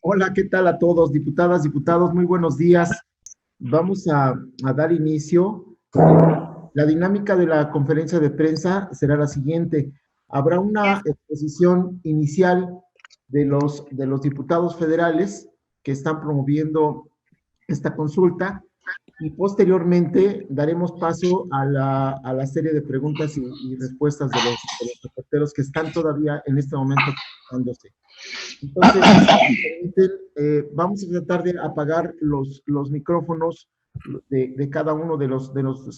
Hola, ¿qué tal a todos, diputadas, diputados? Muy buenos días. Vamos a dar inicio. La dinámica de la conferencia de prensa será la siguiente. Habrá una exposición inicial de los diputados federales que están promoviendo esta consulta y posteriormente daremos paso a la serie de preguntas y respuestas de los reporteros que están todavía en este momento presentándose. Entonces, si me permiten, vamos a tratar de apagar los micrófonos de cada uno de los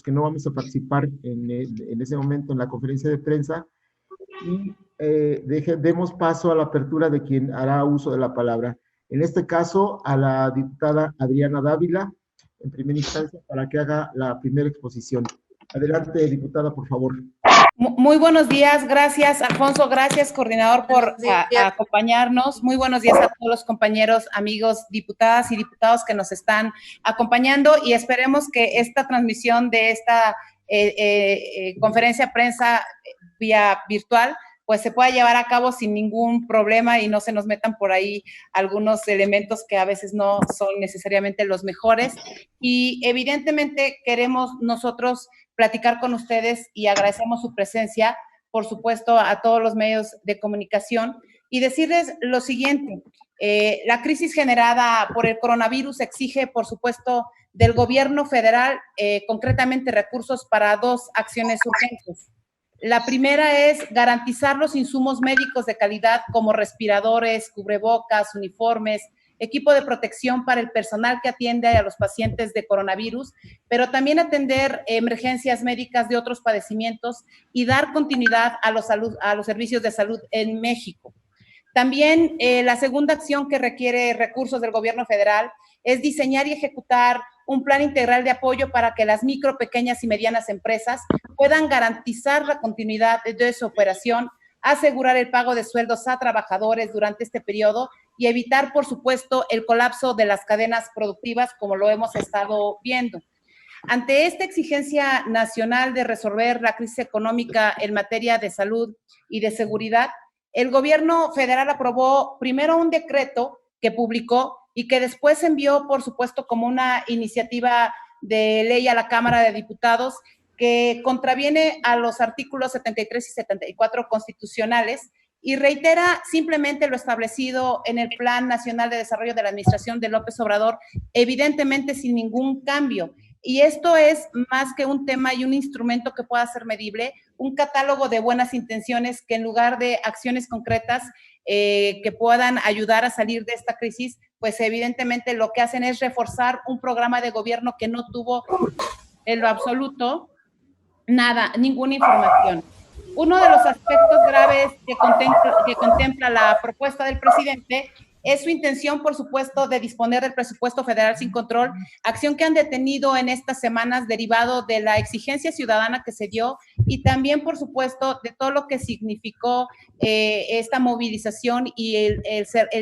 que no vamos a participar en ese momento en la conferencia de prensa y demos paso a la apertura de quien hará uso de la palabra. En este caso, a la diputada Adriana Dávila, en primera instancia, para que haga la primera exposición. Adelante, diputada, por favor. Muy buenos días, gracias Alfonso, gracias coordinador por acompañarnos. Muy buenos días a todos los compañeros, amigos, diputadas y diputados que nos están acompañando y esperemos que esta transmisión de esta conferencia de prensa vía virtual pues se pueda llevar a cabo sin ningún problema y no se nos metan por ahí algunos elementos que a veces no son necesariamente los mejores. Y evidentemente queremos nosotros platicar con ustedes y agradecemos su presencia, por supuesto, a todos los medios de comunicación y decirles lo siguiente. La crisis generada por el coronavirus exige, por supuesto, del gobierno federal, concretamente recursos para dos acciones urgentes. La primera es garantizar los insumos médicos de calidad como respiradores, cubrebocas, uniformes, equipo de protección para el personal que atiende a los pacientes de coronavirus, pero también atender emergencias médicas de otros padecimientos y dar continuidad a los servicios de salud en México. También la segunda acción que requiere recursos del gobierno federal es diseñar y ejecutar un plan integral de apoyo para que las micro, pequeñas y medianas empresas puedan garantizar la continuidad de su operación, asegurar el pago de sueldos a trabajadores durante este periodo y evitar, por supuesto, el colapso de las cadenas productivas, como lo hemos estado viendo. Ante esta exigencia nacional de resolver la crisis económica en materia de salud y de seguridad, el gobierno federal aprobó primero un decreto que publicó y que después envió, por supuesto, como una iniciativa de ley a la Cámara de Diputados que contraviene a los artículos 73 y 74 constitucionales y reitera simplemente lo establecido en el Plan Nacional de Desarrollo de la Administración de López Obrador, evidentemente sin ningún cambio. Y esto es más que un tema y un instrumento que pueda ser medible, un catálogo de buenas intenciones que en lugar de acciones concretas que puedan ayudar a salir de esta crisis, pues evidentemente lo que hacen es reforzar un programa de gobierno que no tuvo en lo absoluto nada, ninguna información. Uno de los aspectos graves que contempla la propuesta del presidente es su intención, por supuesto, de disponer del presupuesto federal sin control, acción que han detenido en estas semanas derivado de la exigencia ciudadana que se dio y también, por supuesto, de todo lo que significó esta movilización y el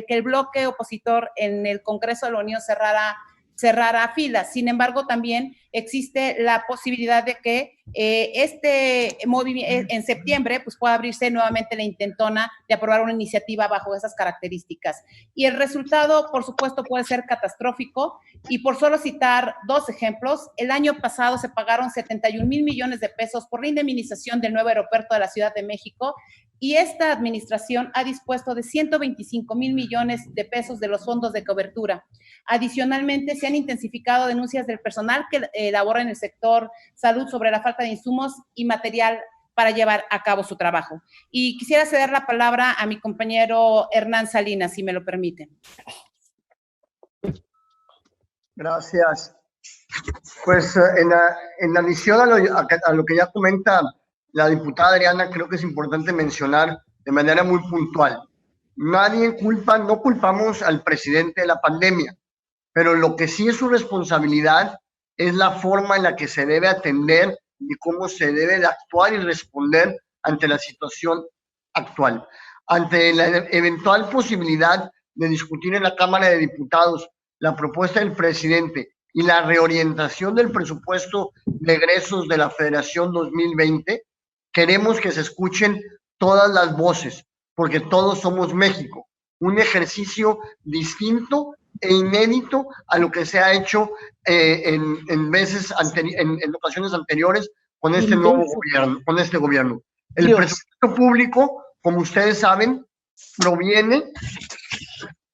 que el bloque opositor en el Congreso de la Unión cerrara filas. Sin embargo, también existe la posibilidad de que este movimiento en septiembre pues pueda abrirse nuevamente la intentona de aprobar una iniciativa bajo esas características. Y el resultado, por supuesto, puede ser catastrófico. Y por solo citar dos ejemplos, el año pasado se pagaron 71 mil millones de pesos por la indemnización del nuevo aeropuerto de la Ciudad de México y esta administración ha dispuesto de 125 mil millones de pesos de los fondos de cobertura. Adicionalmente, se han intensificado denuncias del personal que labora en el sector salud sobre la falta de insumos y material para llevar a cabo su trabajo. Y quisiera ceder la palabra a mi compañero Hernán Salinas, si me lo permiten. Gracias. Pues en adición a lo que ya comenta la diputada Adriana, creo que es importante mencionar de manera muy puntual. No culpamos al presidente de la pandemia, pero lo que sí es su responsabilidad es la forma en la que se debe atender y cómo se debe de actuar y responder ante la situación actual. Ante la eventual posibilidad de discutir en la Cámara de Diputados la propuesta del presidente y la reorientación del presupuesto de egresos de la Federación 2020, queremos que se escuchen todas las voces, porque todos somos México. un ejercicio distinto e inédito a lo que se ha hecho en ocasiones anteriores con este nuevo gobierno, con este gobierno. El presupuesto público, como ustedes saben, proviene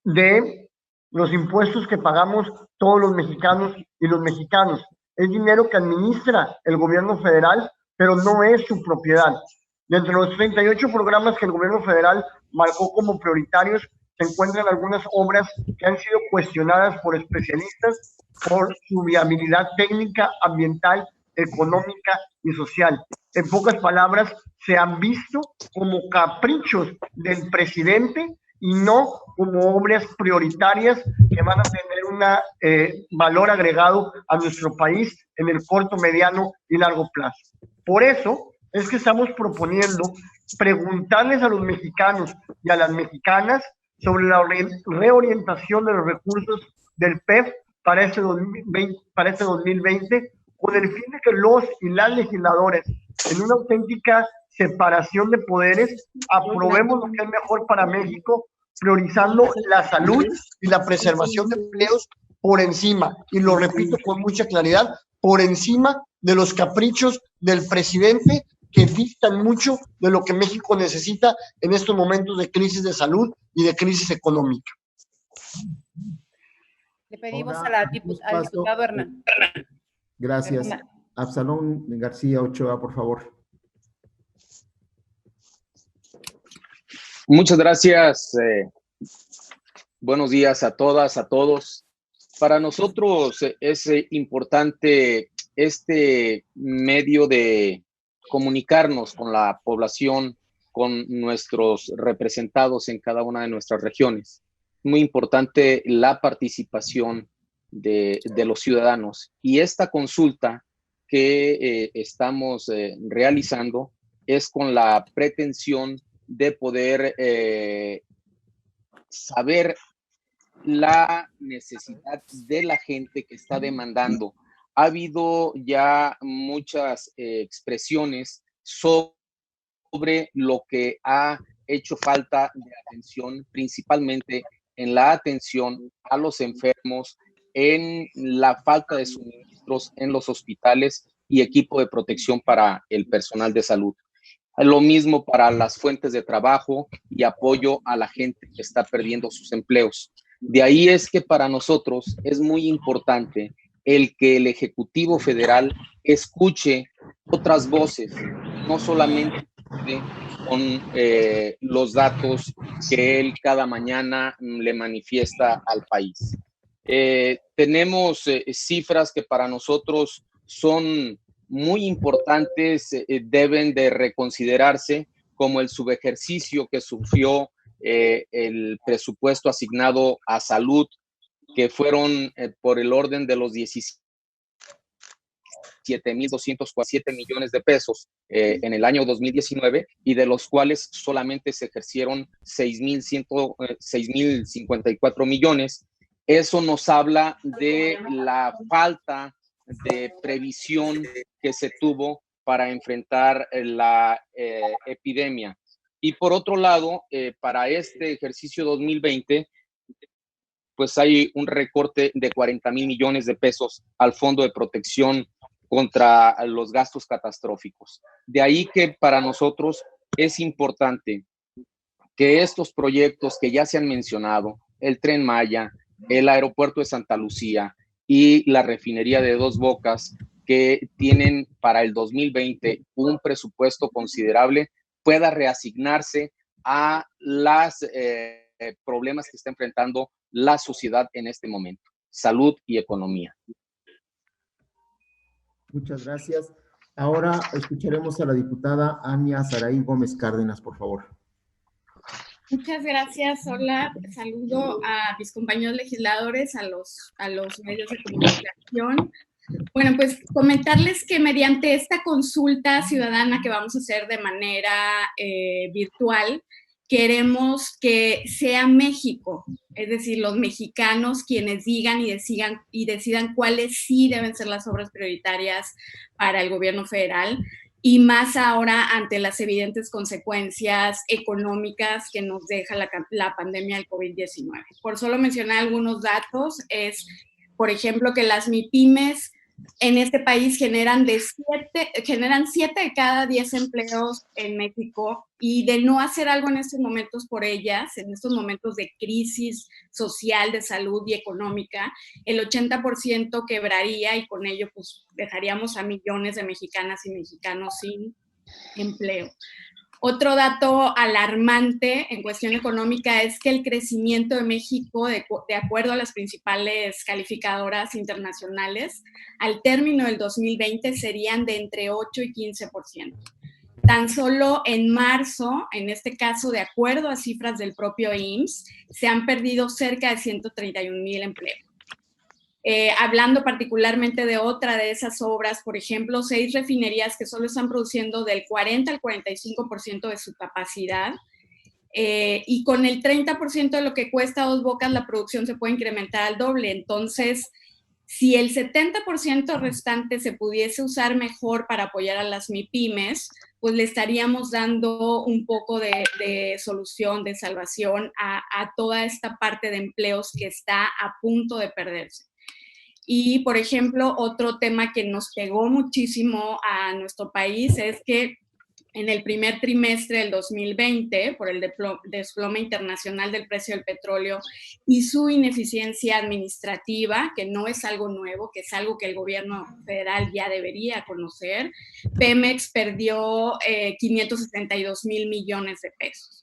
de los impuestos que pagamos todos los mexicanos y los mexicanos. Es dinero que administra el gobierno federal, pero no es su propiedad. De entre los 38 programas que el gobierno federal marcó como prioritarios, se encuentran algunas obras que han sido cuestionadas por especialistas por su viabilidad técnica, ambiental, económica y social. En pocas palabras, se han visto como caprichos del presidente y no como obras prioritarias que van a tener un valor agregado a nuestro país en el corto, mediano y largo plazo. Por eso es que estamos proponiendo preguntarles a los mexicanos y a las mexicanas sobre la reorientación de los recursos del PEF para este 2020, con el fin de que los y las legisladores, en una auténtica separación de poderes, aprobemos lo que es mejor para México, priorizando la salud y la preservación de empleos por encima, y lo repito con mucha claridad, por encima de los caprichos del presidente que distan mucho de lo que México necesita en estos momentos de crisis de salud y de crisis económica. Le pedimos al diputado Hernán. Gracias. Absalón García Ochoa, por favor. Muchas gracias. Buenos días a todas, a todos. Para nosotros es importante este medio de comunicarnos con la población, con nuestros representados en cada una de nuestras regiones. Muy importante la participación de los ciudadanos. Y esta consulta que estamos realizando es con la pretensión de poder saber la necesidad de la gente que está demandando. Ha habido ya muchas expresiones sobre lo que ha hecho falta de atención, principalmente en la atención a los enfermos, en la falta de suministros en los hospitales y equipo de protección para el personal de salud. Lo mismo para las fuentes de trabajo y apoyo a la gente que está perdiendo sus empleos. De ahí es que para nosotros es muy importante el que el Ejecutivo Federal escuche otras voces, no solamente con los datos que él cada mañana le manifiesta al país. Tenemos cifras que para nosotros son muy importantes, deben de reconsiderarse, como el subejercicio que sufrió el presupuesto asignado a salud, que fueron por el orden de los 17,247 millones de pesos en el año 2019, y de los cuales solamente se ejercieron 6,054 millones. Eso nos habla de la falta de previsión que se tuvo para enfrentar la epidemia. Y por otro lado, para este ejercicio 2020, pues hay un recorte de 40,000 millones de pesos al Fondo de Protección contra los gastos catastróficos. De ahí que para nosotros es importante que estos proyectos que ya se han mencionado, el Tren Maya, el Aeropuerto de Santa Lucía y la refinería de Dos Bocas, que tienen para el 2020 un presupuesto considerable, pueda reasignarse a los problemas que está enfrentando la sociedad en este momento: salud y economía. Muchas gracias. Ahora escucharemos a la diputada Ania Saraí Gómez Cárdenas, por favor. Muchas gracias. Hola, saludo a mis compañeros legisladores, a los medios de comunicación. Bueno, pues comentarles que mediante esta consulta ciudadana que vamos a hacer de manera virtual, queremos que sea México, es decir, los mexicanos quienes digan y decidan cuáles sí deben ser las obras prioritarias para el gobierno federal. y más ahora ante las evidentes consecuencias económicas que nos deja la pandemia del COVID-19. Por solo mencionar algunos datos, es, por ejemplo, que las MIPYMES en este país generan 7 de cada 10 empleos en México, y de no hacer algo en estos momentos por ellas, en estos momentos de crisis social, de salud y económica, el 80% quebraría, y con ello pues dejaríamos a millones de mexicanas y mexicanos sin empleo. Otro dato alarmante en cuestión económica es que el crecimiento de México, de acuerdo a las principales calificadoras internacionales, al término del 2020 serían de entre 8 y 15%. Tan solo en marzo, en este caso, de acuerdo a cifras del propio IMSS, se han perdido cerca de 131,000 empleos. Hablando particularmente de otra de esas obras, por ejemplo, 6 refinerías que solo están produciendo del 40 al 45% de su capacidad, y con el 30% de lo que cuesta Dos Bocas, la producción se puede incrementar al doble. Entonces, si el 70% restante se pudiese usar mejor para apoyar a las MIPYMES, pues le estaríamos dando un poco de solución, de salvación a toda esta parte de empleos que está a punto de perderse. Y, por ejemplo, otro tema que nos pegó muchísimo a nuestro país es que en el primer trimestre del 2020, por el desplome internacional del precio del petróleo y su ineficiencia administrativa, que no es algo nuevo, que es algo que el gobierno federal ya debería conocer, Pemex perdió 562,000 millones de pesos.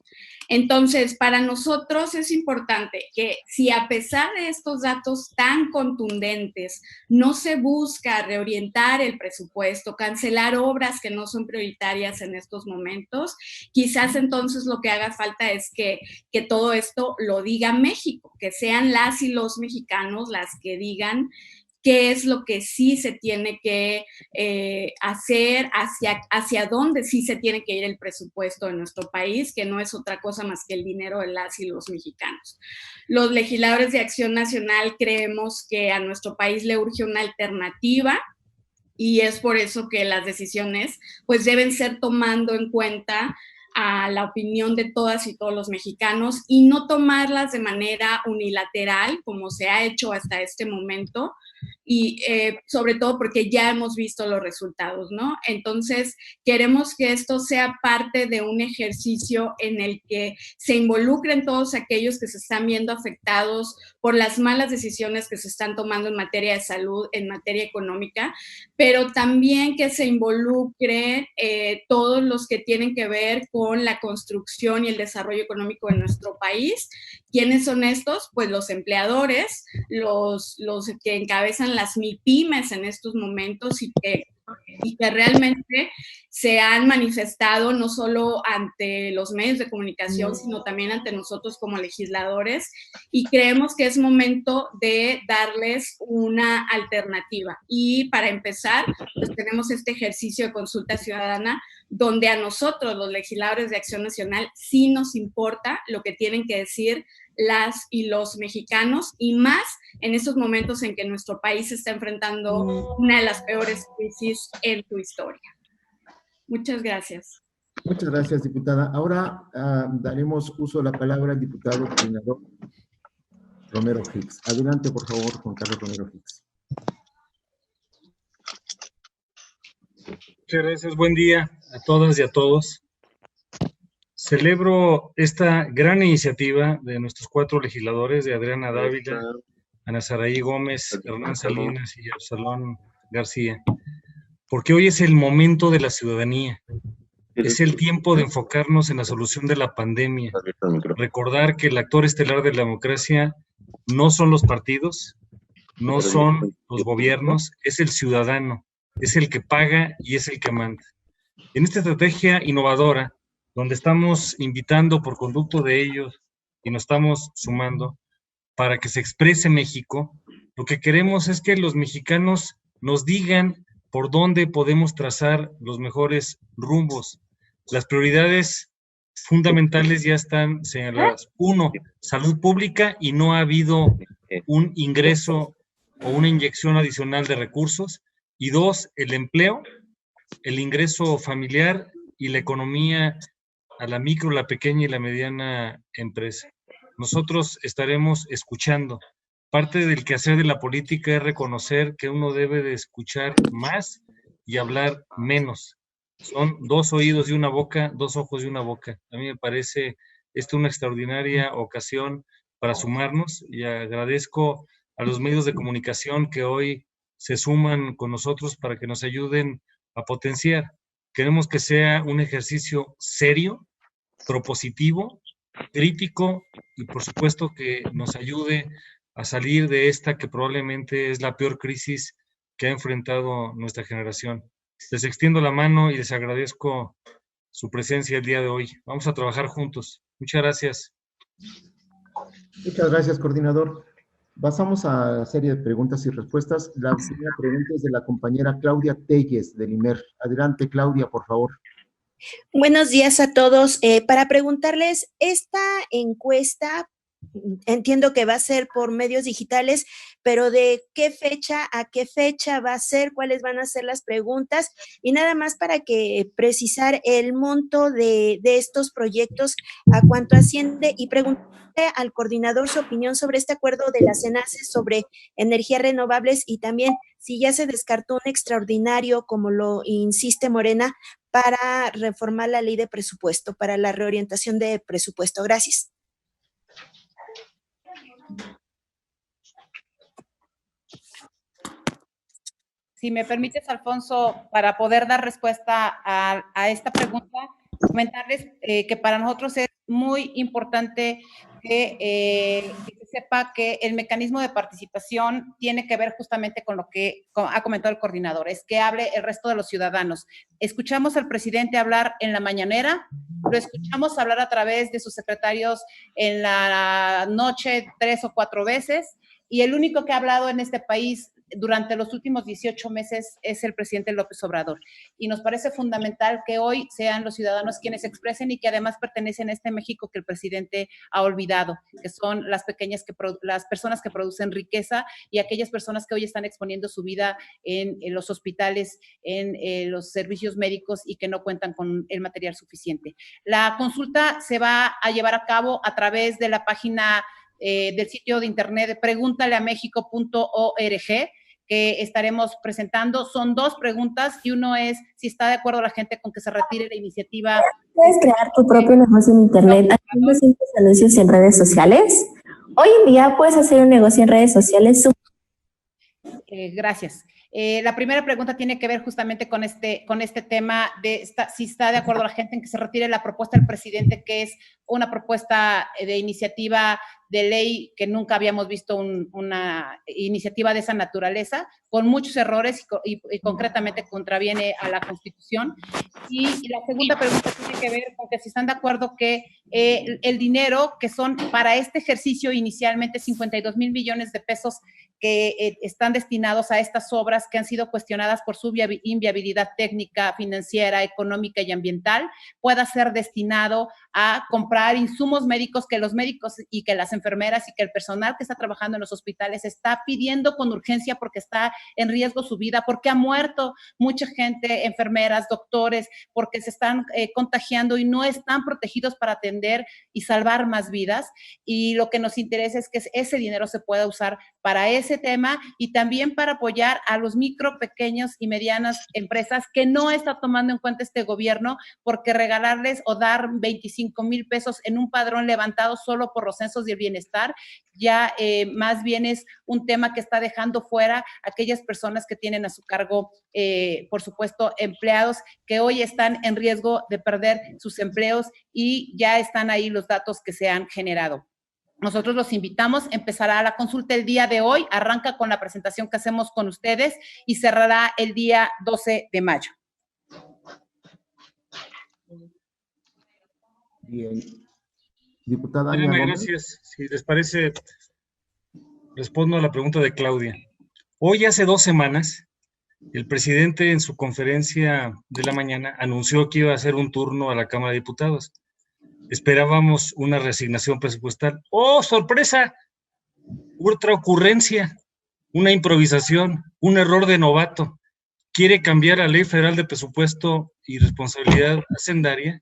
Entonces, para nosotros es importante que si a pesar de estos datos tan contundentes no se busca reorientar el presupuesto, cancelar obras que no son prioritarias en estos momentos, quizás entonces lo que haga falta es que todo esto lo diga México, que sean las y los mexicanos las que digan qué es lo que sí se tiene que hacer, hacia dónde sí se tiene que ir el presupuesto de nuestro país, que no es otra cosa más que el dinero de las y los mexicanos. Los legisladores de Acción Nacional creemos que a nuestro país le urge una alternativa, y es por eso que las decisiones pues deben ser tomando en cuenta a la opinión de todas y todos los mexicanos, y no tomarlas de manera unilateral como se ha hecho hasta este momento, y sobre todo porque ya hemos visto los resultados, ¿no? Entonces, queremos que esto sea parte de un ejercicio en el que se involucren todos aquellos que se están viendo afectados por las malas decisiones que se están tomando en materia de salud, en materia económica, pero también que se involucren todos los que tienen que ver con la construcción y el desarrollo económico de nuestro país. ¿Quiénes son estos? Pues los empleadores, los que encabezan las MIPYMES en estos momentos, y que realmente se han manifestado no solo ante los medios de comunicación, sino también ante nosotros como legisladores, y creemos que es momento de darles una alternativa. Y para empezar, pues tenemos este ejercicio de consulta ciudadana, donde a nosotros, los legisladores de Acción Nacional, sí nos importa lo que tienen que decir las y los mexicanos, y más en estos momentos en que nuestro país está enfrentando una de las peores crisis en su historia. Muchas gracias. Muchas gracias, diputada. Ahora daremos uso a la palabra al diputado coordinador Romero Hicks. Adelante, por favor, Juan Carlos Romero Hicks. Muchas gracias. Buen día a todas y a todos. Celebro esta gran iniciativa de nuestros 4 legisladores, de Adriana Dávila, Ana Saraí Gómez, Hernán Salinas y Absalón García, porque hoy es el momento de la ciudadanía. Es el tiempo de enfocarnos en la solución de la pandemia. Recordar que el actor estelar de la democracia no son los partidos, no son los gobiernos, es el ciudadano, es el que paga y es el que manda. En esta estrategia innovadora, donde estamos invitando por conducto de ellos y nos estamos sumando para que se exprese México, lo que queremos es que los mexicanos nos digan por dónde podemos trazar los mejores rumbos. Las prioridades fundamentales ya están señaladas. 1, salud pública, y no ha habido un ingreso o una inyección adicional de recursos. Y 2, el empleo, el ingreso familiar y la economía a la micro, la pequeña y la mediana empresa. Nosotros estaremos escuchando. Parte del quehacer de la política es reconocer que uno debe de escuchar más y hablar menos. Son dos oídos y una boca, dos ojos y una boca. A mí me parece una extraordinaria ocasión para sumarnos, y agradezco a los medios de comunicación que hoy se suman con nosotros para que nos ayuden a potenciar. Queremos que sea un ejercicio serio, propositivo, crítico y por supuesto que nos ayude a salir de esta que probablemente es la peor crisis que ha enfrentado nuestra generación. Les extiendo la mano y les agradezco su presencia el día de hoy. Vamos a trabajar juntos. Muchas gracias. Muchas gracias, coordinador. Pasamos a la serie de preguntas y respuestas. La primera pregunta es de la compañera Claudia Telles, del IMER. Adelante, Claudia, por favor. Buenos días a todos. Para preguntarles, esta encuesta, entiendo que va a ser por medios digitales, pero ¿de qué fecha a qué fecha va a ser? ¿Cuáles van a ser las preguntas? Y nada más para que precisar el monto de estos proyectos, a cuánto asciende, y preguntarle al coordinador su opinión sobre este acuerdo de la CENACE sobre energías renovables, y también si ya se descartó un extraordinario, como lo insiste Morena, para reformar la ley de presupuesto, para la reorientación de presupuesto. Gracias. Si me permites, Alfonso, para poder dar respuesta a esta pregunta, comentarles que para nosotros es muy importante que se sepa que el mecanismo de participación tiene que ver justamente con lo que ha comentado el coordinador, es que hable el resto de los ciudadanos. Escuchamos al presidente hablar en la mañanera, lo escuchamos hablar a través de sus secretarios en la noche 3 o 4 veces, y el único que ha hablado en este país durante los últimos 18 meses es el presidente López Obrador. Y nos parece fundamental que hoy sean los ciudadanos quienes expresen, y que además pertenecen a este México que el presidente ha olvidado, que son las personas que producen riqueza, y aquellas personas que hoy están exponiendo su vida en los hospitales, en los servicios médicos, y que no cuentan con el material suficiente. La consulta se va a llevar a cabo a través de la página del sitio de internet preguntaleamexico.org, que estaremos presentando. Son 2 preguntas, y uno es si está de acuerdo la gente con que se retire la iniciativa. ¿Puedes crear tu propio negocio en internet haciendo simples anuncios en redes sociales? Hoy en día puedes hacer un negocio en redes sociales. Gracias. La primera pregunta tiene que ver justamente con este tema de si está de acuerdo la gente en que se retire la propuesta del presidente, que es una propuesta de iniciativa de ley que nunca habíamos visto una iniciativa de esa naturaleza, con muchos errores y concretamente contraviene a la Constitución. Y la segunda pregunta tiene que ver con que si están de acuerdo que el dinero que son para este ejercicio inicialmente 52,000 millones de pesos que están destinados a estas obras que han sido cuestionadas por su inviabilidad técnica, financiera, económica y ambiental, pueda ser destinado a comprar insumos médicos que los médicos y que las enfermeras y que el personal que está trabajando en los hospitales está pidiendo con urgencia, porque está en riesgo su vida, porque ha muerto mucha gente, enfermeras, doctores, porque se están contagiando y no están protegidos para atender y salvar más vidas. Y lo que nos interesa es que ese dinero se pueda usar para ese tema, y también para apoyar a los micro, pequeños y medianas empresas que no está tomando en cuenta este gobierno, porque regalarles o dar 25,000 pesos en un padrón levantado solo por los censos del bienestar, ya más bien es un tema que está dejando fuera a aquellas personas que tienen a su cargo, por supuesto, empleados que hoy están en riesgo de perder sus empleos, y ya están ahí los datos que se han generado. Nosotros los invitamos, empezará la consulta el día de hoy, arranca con la presentación que hacemos con ustedes y cerrará el día 12 de mayo. Bien. Diputada Ana Gómez. Gracias. Si les parece, respondo a la pregunta de Claudia. Hoy, hace 2 semanas, el presidente en su conferencia de la mañana anunció que iba a hacer un turno a la Cámara de Diputados. Esperábamos una reasignación presupuestal. ¡Oh, sorpresa! Otra ocurrencia, una improvisación, un error de novato. quiere cambiar la Ley Federal de Presupuesto y Responsabilidad Hacendaria,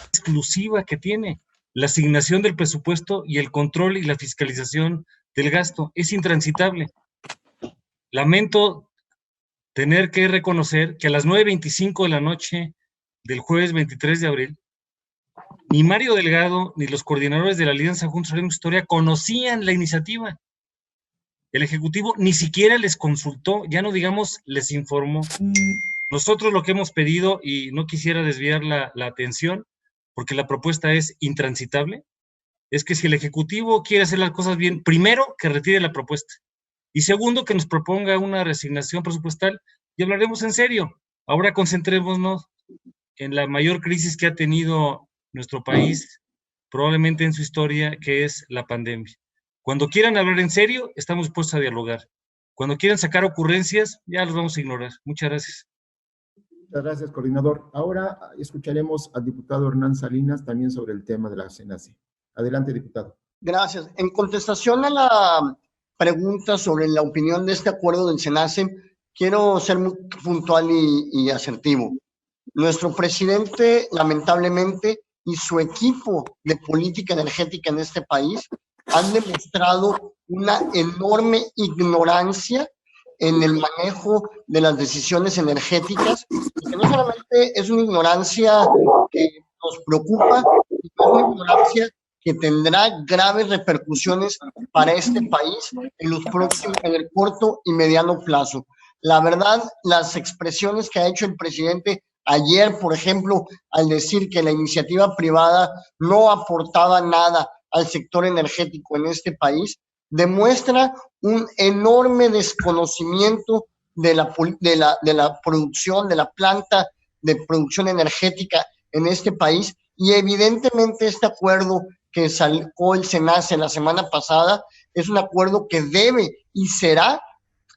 exclusiva que tiene la asignación del presupuesto y el control y la fiscalización del gasto. Es intransitable. Lamento tener que reconocer que a las 9:25 de la noche del jueves 23 de abril, ni Mario Delgado ni los coordinadores de la Alianza Juntos Haremos Historia conocían la iniciativa. El Ejecutivo ni siquiera les consultó, ya no digamos les informó. Nosotros lo que hemos pedido, y no quisiera desviar la atención, porque la propuesta es intransitable, es que si el Ejecutivo quiere hacer las cosas bien, primero, que retire la propuesta. Y segundo, que nos proponga una reasignación presupuestal y hablaremos en serio. Ahora concentrémonos en la mayor crisis que ha tenido nuestro país, probablemente en su historia, que es la pandemia. Cuando quieran hablar en serio, estamos dispuestos a dialogar. Cuando quieran sacar ocurrencias, ya los vamos a ignorar. Muchas gracias. Muchas gracias, coordinador. Ahora escucharemos al diputado Hernán Salinas también sobre el tema de la SENACE. Adelante, diputado. Gracias. En contestación a la pregunta sobre la opinión de este acuerdo del SENACE, quiero ser muy puntual y asertivo. Nuestro presidente, lamentablemente, y su equipo de política energética en este país han demostrado una enorme ignorancia en el manejo de las decisiones energéticas, y que no solamente es una ignorancia que nos preocupa, sino es una ignorancia que tendrá graves repercusiones para este país en el corto y mediano plazo. La verdad, las expresiones que ha hecho el presidente ayer, por ejemplo, al decir que la iniciativa privada no aportaba nada al sector energético en este país, demuestra un enorme desconocimiento de la producción, de la planta de producción energética en este país, y evidentemente este acuerdo que sacó el SENACE la semana pasada es un acuerdo que debe y será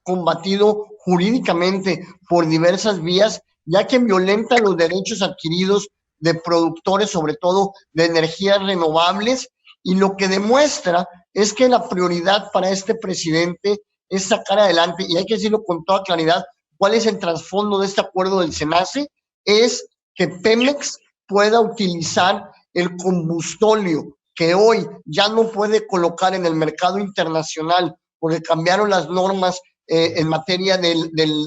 combatido jurídicamente por diversas vías, ya que violenta los derechos adquiridos de productores, sobre todo de energías renovables, y lo que demuestra es que la prioridad para este presidente es sacar adelante, y hay que decirlo con toda claridad, cuál es el trasfondo de este acuerdo del SENACE, es que Pemex pueda utilizar el combustóleo que hoy ya no puede colocar en el mercado internacional porque cambiaron las normas en materia de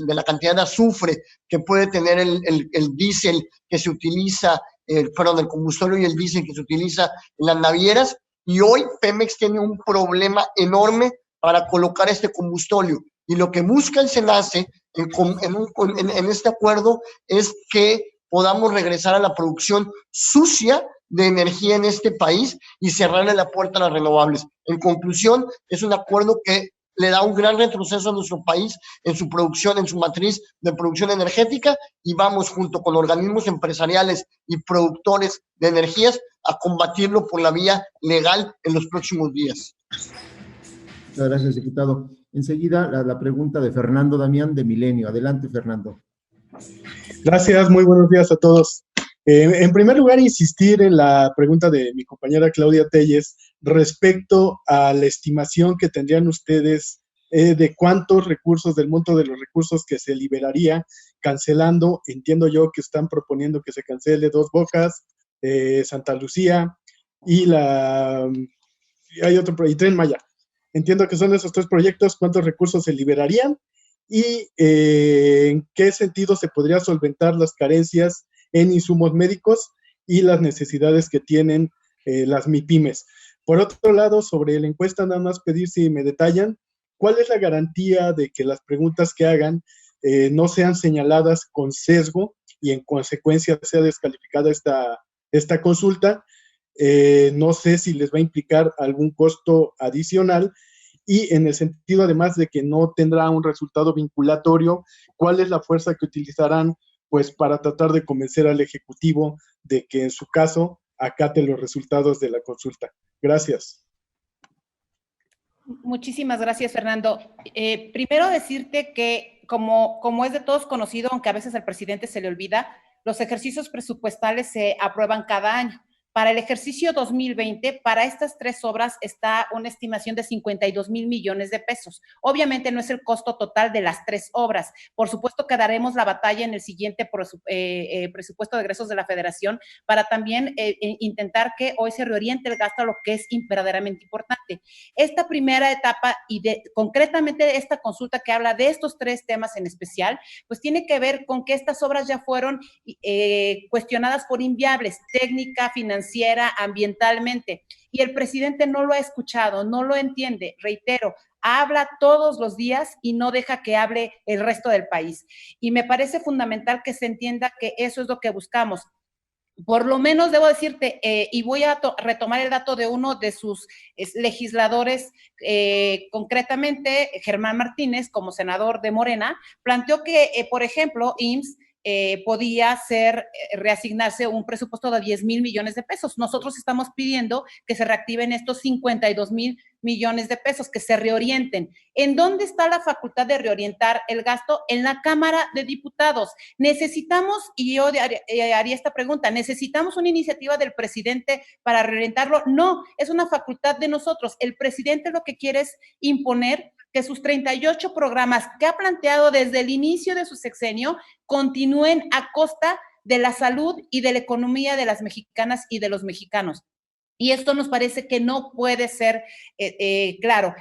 la cantidad de azufre que puede tener el diésel que se utiliza, el combustóleo y el diésel que se utiliza en las navieras, y hoy Pemex tiene un problema enorme para colocar este combustóleo, y lo que busca el SENACE en este acuerdo es que podamos regresar a la producción sucia de energía en este país y cerrarle la puerta a las renovables. En conclusión, es un acuerdo que le da un gran retroceso a nuestro país en su producción, en su matriz de producción energética, y vamos junto con organismos empresariales y productores de energías a combatirlo por la vía legal en los próximos días. Muchas gracias, diputado. Enseguida la pregunta de Fernando Damián de Milenio. Adelante, Fernando. Gracias, muy buenos días a todos. En primer lugar, insistir en la pregunta de mi compañera Claudia Telles respecto a la estimación que tendrían ustedes de cuántos recursos, del monto de los recursos que se liberaría cancelando. Entiendo yo que están proponiendo que se cancele Dos Bocas, Santa Lucía y hay otro proyecto, Tren Maya. Entiendo que son esos tres proyectos. ¿Cuántos recursos se liberarían? Y en qué sentido se podría solventar las carencias en insumos médicos y las necesidades que tienen las MIPYMES. Por otro lado, sobre la encuesta, nada más pedir si me detallan cuál es la garantía de que las preguntas que hagan no sean señaladas con sesgo y en consecuencia sea descalificada esta consulta. No sé si les va a implicar algún costo adicional, y en el sentido además de que no tendrá un resultado vinculatorio, ¿cuál es la fuerza que utilizarán pues para tratar de convencer al Ejecutivo de que en su caso acate los resultados de la consulta? Gracias. Muchísimas gracias, Fernando. Primero decirte que, como es de todos conocido, aunque a veces al presidente se le olvida, los ejercicios presupuestales se aprueban cada año. Para el ejercicio 2020, para estas 3 obras está una estimación de 52,000 millones de pesos. Obviamente no es el costo total de las 3 obras. Por supuesto que daremos la batalla en el siguiente presupuesto de egresos de la Federación para también intentar que hoy se reoriente el gasto a lo que es verdaderamente importante. Esta primera etapa y concretamente esta consulta que habla de estos 3 temas en especial, pues tiene que ver con que estas obras ya fueron cuestionadas por inviables, técnica, financiera, ambientalmente, y el presidente no lo ha escuchado, no lo entiende, reitero, habla todos los días y no deja que hable el resto del país. Y me parece fundamental que se entienda que eso es lo que buscamos. Por lo menos debo decirte, y voy a retomar el dato de uno de sus legisladores, concretamente Germán Martínez, como senador de Morena, planteó que, por ejemplo, IMSS podía reasignarse un presupuesto de 10,000 millones de pesos. Nosotros estamos pidiendo que se reactiven estos 52,000 millones de pesos, que se reorienten. ¿En dónde está la facultad de reorientar el gasto? En la Cámara de Diputados. Necesitamos, y yo haría esta pregunta, ¿necesitamos una iniciativa del presidente para reorientarlo? No, es una facultad de nosotros. El presidente lo que quiere es imponer que sus 38 programas que ha planteado desde el inicio de su sexenio continúen a costa de la salud y de la economía de las mexicanas y de los mexicanos. Y esto nos parece que no puede ser claro.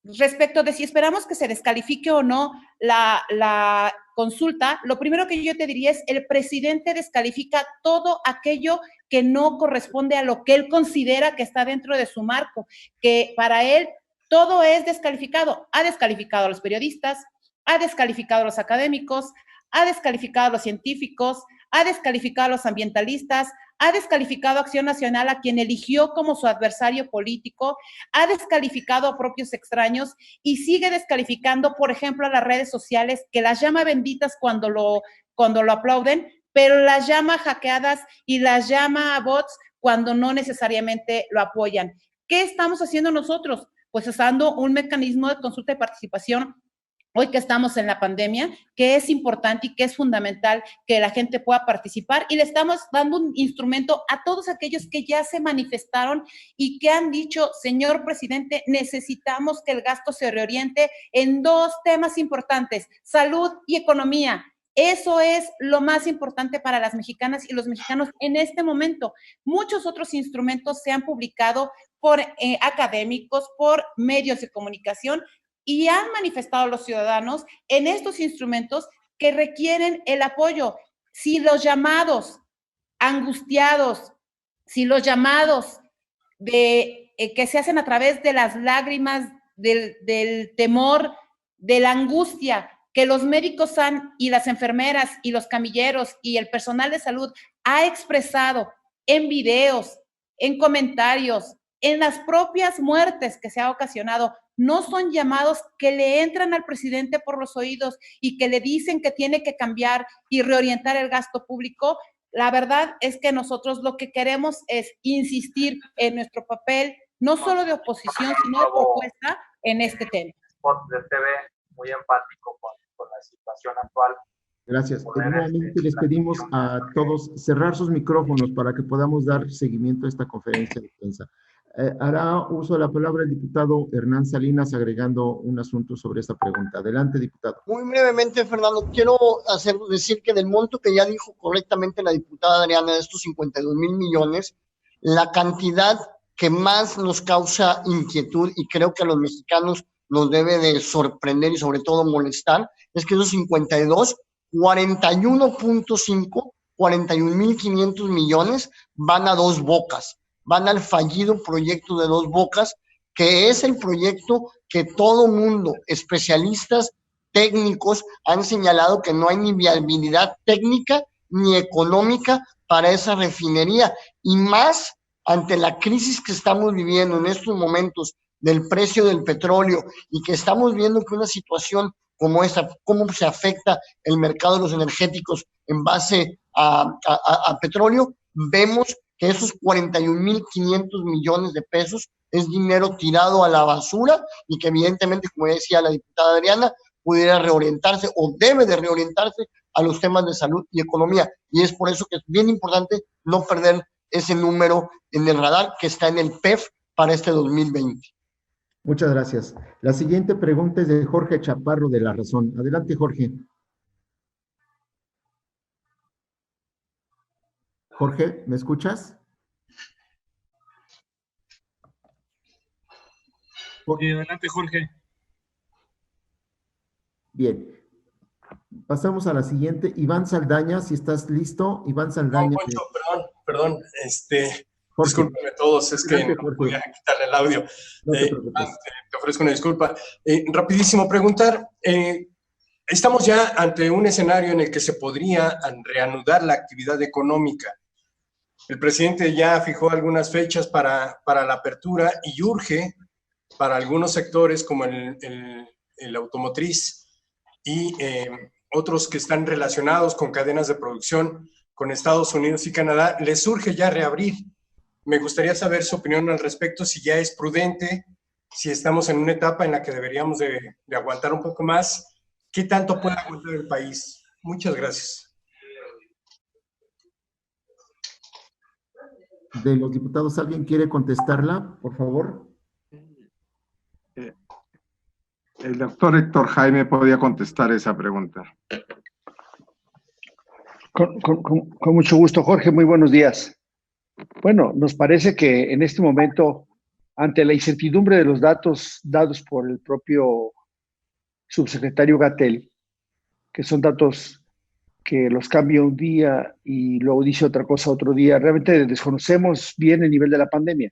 Respecto de si esperamos que se descalifique o no la consulta, lo primero que yo te diría es el presidente descalifica todo aquello que no corresponde a lo que él considera que está dentro de su marco, que para él todo es descalificado. Ha descalificado a los periodistas, ha descalificado a los académicos, ha descalificado a los científicos, ha descalificado a los ambientalistas, ha descalificado a Acción Nacional, a quien eligió como su adversario político, ha descalificado a propios extraños y sigue descalificando, por ejemplo, a las redes sociales, que las llama benditas cuando lo aplauden, pero las llama hackeadas y las llama bots cuando no necesariamente lo apoyan. ¿Qué estamos haciendo nosotros? Pues usando un mecanismo de consulta y participación hoy que estamos en la pandemia, que es importante y que es fundamental que la gente pueda participar, y le estamos dando un instrumento a todos aquellos que ya se manifestaron y que han dicho, señor presidente, necesitamos que el gasto se reoriente en 2 temas importantes, salud y economía. Eso es lo más importante para las mexicanas y los mexicanos en este momento. Muchos otros instrumentos se han publicado por académicos, por medios de comunicación, y han manifestado los ciudadanos en estos instrumentos que requieren el apoyo. Si los llamados angustiados, si los llamados que se hacen a través de las lágrimas, del temor, de la angustia que los médicos y las enfermeras y los camilleros y el personal de salud ha expresado en videos, en comentarios, en las propias muertes que se ha ocasionado, no son llamados que le entran al presidente por los oídos y que le dicen que tiene que cambiar y reorientar el gasto público. La verdad es que nosotros lo que queremos es insistir en nuestro papel, no solo de oposición, sino de propuesta en este tema. De TV muy empático con la situación actual. Gracias. Nuevamente les pedimos a todos cerrar sus micrófonos para que podamos dar seguimiento a esta conferencia de prensa. Hará uso de la palabra el diputado Hernán Salinas agregando un asunto sobre esta pregunta. Adelante, diputado. Muy brevemente, Fernando, quiero decir que del monto que ya dijo correctamente la diputada Adriana, de estos 52,000 millones, la cantidad que más nos causa inquietud y creo que a los mexicanos nos debe de sorprender y sobre todo molestar, es que esos 52, 41.5, 41,500 millones van a Dos Bocas. Van al fallido proyecto de Dos Bocas, que es el proyecto que todo mundo, especialistas técnicos, han señalado que no hay ni viabilidad técnica ni económica para esa refinería, y más ante la crisis que estamos viviendo en estos momentos del precio del petróleo y que estamos viendo que una situación como esta, cómo se afecta el mercado de los energéticos en base a petróleo, vemos que esos 41,500 millones de pesos es dinero tirado a la basura y que evidentemente, como decía la diputada Adriana, pudiera reorientarse o debe de reorientarse a los temas de salud y economía. Y es por eso que es bien importante no perder ese número en el radar que está en el PEF para este 2020. Muchas gracias. La siguiente pregunta es de Jorge Chaparro de La Razón. Adelante, Jorge. Jorge, ¿me escuchas? Sí, adelante, Jorge. Bien. Pasamos a la siguiente. Iván Saldaña, si estás listo. Iván Saldaña. No, Poncho, perdón. Discúlpenme todos, es que no podía quitarle el audio. No te preocupes. Te ofrezco una disculpa. Rapidísimo, preguntar. Estamos ya ante un escenario en el que se podría reanudar la actividad económica. El presidente ya fijó algunas fechas para la apertura y urge para algunos sectores como el automotriz y otros que están relacionados con cadenas de producción con Estados Unidos y Canadá, les urge ya reabrir. Me gustaría saber su opinión al respecto, si ya es prudente, si estamos en una etapa en la que deberíamos de aguantar un poco más. ¿Qué tanto puede aguantar el país? Muchas gracias. De los diputados, ¿alguien quiere contestarla, por favor? El doctor Héctor Jaime podía contestar esa pregunta. Con mucho gusto, Jorge, muy buenos días. Bueno, nos parece que en este momento, ante la incertidumbre de los datos dados por el propio subsecretario Gatell, que son datos que los cambia un día y luego dice otra cosa otro día, realmente desconocemos bien el nivel de la pandemia.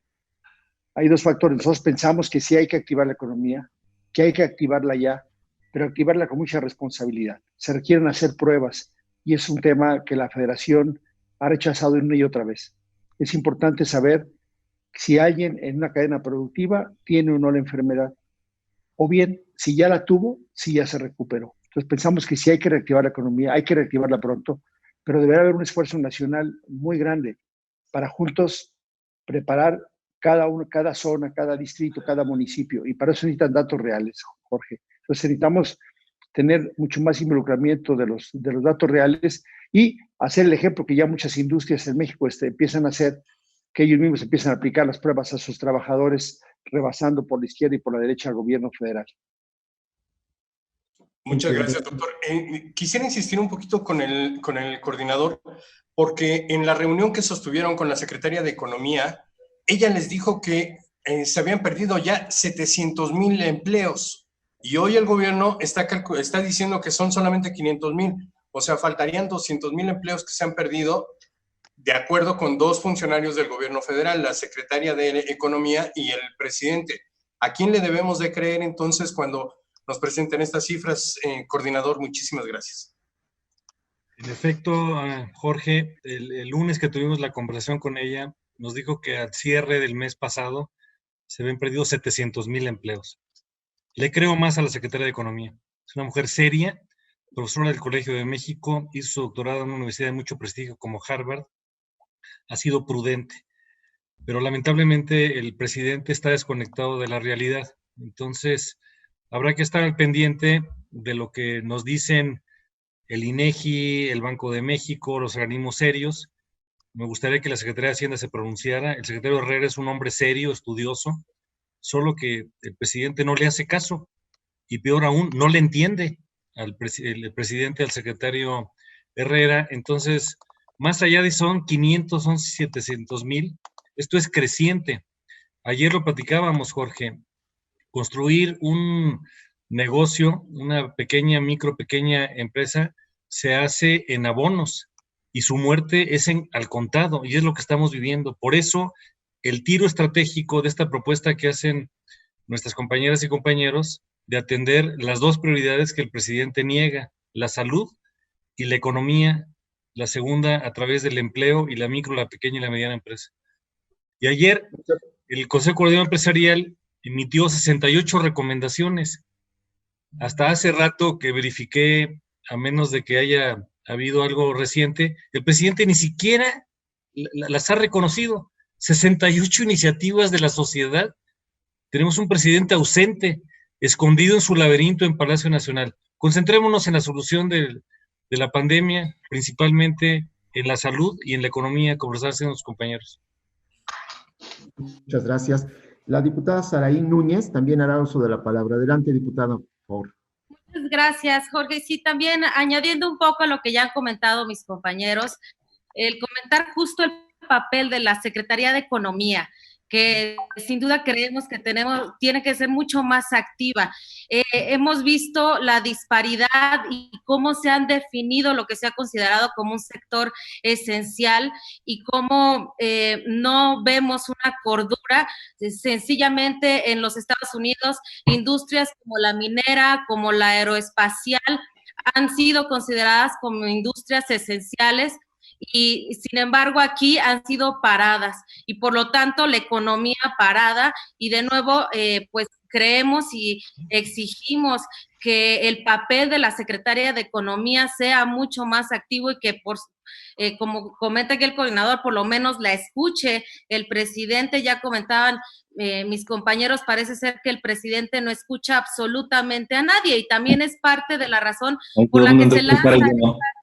Hay dos factores. Nosotros pensamos que sí hay que activar la economía, que hay que activarla ya, pero activarla con mucha responsabilidad. Se requieren hacer pruebas y es un tema que la Federación ha rechazado una y otra vez. Es importante saber si alguien en una cadena productiva tiene o no la enfermedad, o bien si ya la tuvo, si ya se recuperó. Entonces pensamos que sí hay que reactivar la economía, hay que reactivarla pronto, pero deberá haber un esfuerzo nacional muy grande para juntos preparar cada zona, cada distrito, cada municipio, y para eso necesitan datos reales, Jorge. Entonces necesitamos tener mucho más involucramiento de los datos reales y hacer el ejemplo que ya muchas industrias en México empiezan a hacer, que ellos mismos empiezan a aplicar las pruebas a sus trabajadores, rebasando por la izquierda y por la derecha al gobierno federal. Muchas gracias, doctor. Quisiera insistir un poquito con el coordinador, porque en la reunión que sostuvieron con la secretaria de Economía, ella les dijo que se habían perdido ya 700,000 empleos y hoy el gobierno está diciendo que son solamente 500,000, o sea, faltarían 200,000 empleos que se han perdido, de acuerdo con dos funcionarios del gobierno federal, la secretaria de Economía y el presidente. ¿A quién le debemos de creer entonces cuando nos presenten estas cifras? Coordinador, muchísimas gracias. En efecto, Jorge, el lunes que tuvimos la conversación con ella, nos dijo que al cierre del mes pasado se habían perdido 700,000 empleos. Le creo más a la secretaria de Economía. Es una mujer seria, profesora del Colegio de México, hizo su doctorado en una universidad de mucho prestigio como Harvard, ha sido prudente, pero lamentablemente el presidente está desconectado de la realidad. Entonces, habrá que estar al pendiente de lo que nos dicen el INEGI, el Banco de México, los organismos serios. Me gustaría que la Secretaría de Hacienda se pronunciara. El secretario Herrera es un hombre serio, estudioso, solo que el presidente no le hace caso y peor aún, no le entiende el presidente, al secretario Herrera. Entonces, más allá de son 500, son 700,000, esto es creciente. Ayer lo platicábamos, Jorge, construir un negocio, una pequeña empresa, se hace en abonos y su muerte es al contado, y es lo que estamos viviendo. Por eso, el tiro estratégico de esta propuesta que hacen nuestras compañeras y compañeros de atender las dos prioridades que el presidente niega, la salud y la economía, la segunda a través del empleo y la micro, la pequeña y la mediana empresa. Y ayer el Consejo Coordinador Empresarial emitió 68 recomendaciones. Hasta hace rato que verifiqué, a menos de que haya habido algo reciente, el presidente ni siquiera las ha reconocido. 68 iniciativas de la sociedad. Tenemos un presidente ausente, escondido en su laberinto en Palacio Nacional. Concentrémonos en la solución de la pandemia, principalmente en la salud y en la economía, como lo están haciendo los compañeros. Muchas gracias. La diputada Saraí Núñez también hará uso de la palabra. Adelante, diputada, por favor. Muchas gracias, Jorge. Sí, también añadiendo un poco a lo que ya han comentado mis compañeros, el comentar justo el papel de la Secretaría de Economía, que sin duda creemos que tiene que ser mucho más activa. Hemos visto la disparidad y cómo se han definido lo que se ha considerado como un sector esencial y cómo no vemos una cordura. Sencillamente en los Estados Unidos, industrias como la minera, como la aeroespacial, han sido consideradas como industrias esenciales, y sin embargo aquí han sido paradas y por lo tanto la economía parada, y de nuevo pues creemos y exigimos que el papel de la Secretaría de Economía sea mucho más activo y que como comenta aquí el coordinador, por lo menos la escuche el presidente. Ya comentaban mis compañeros, parece ser que el presidente no escucha absolutamente a nadie, y también es parte de la razón por la que se lanza esta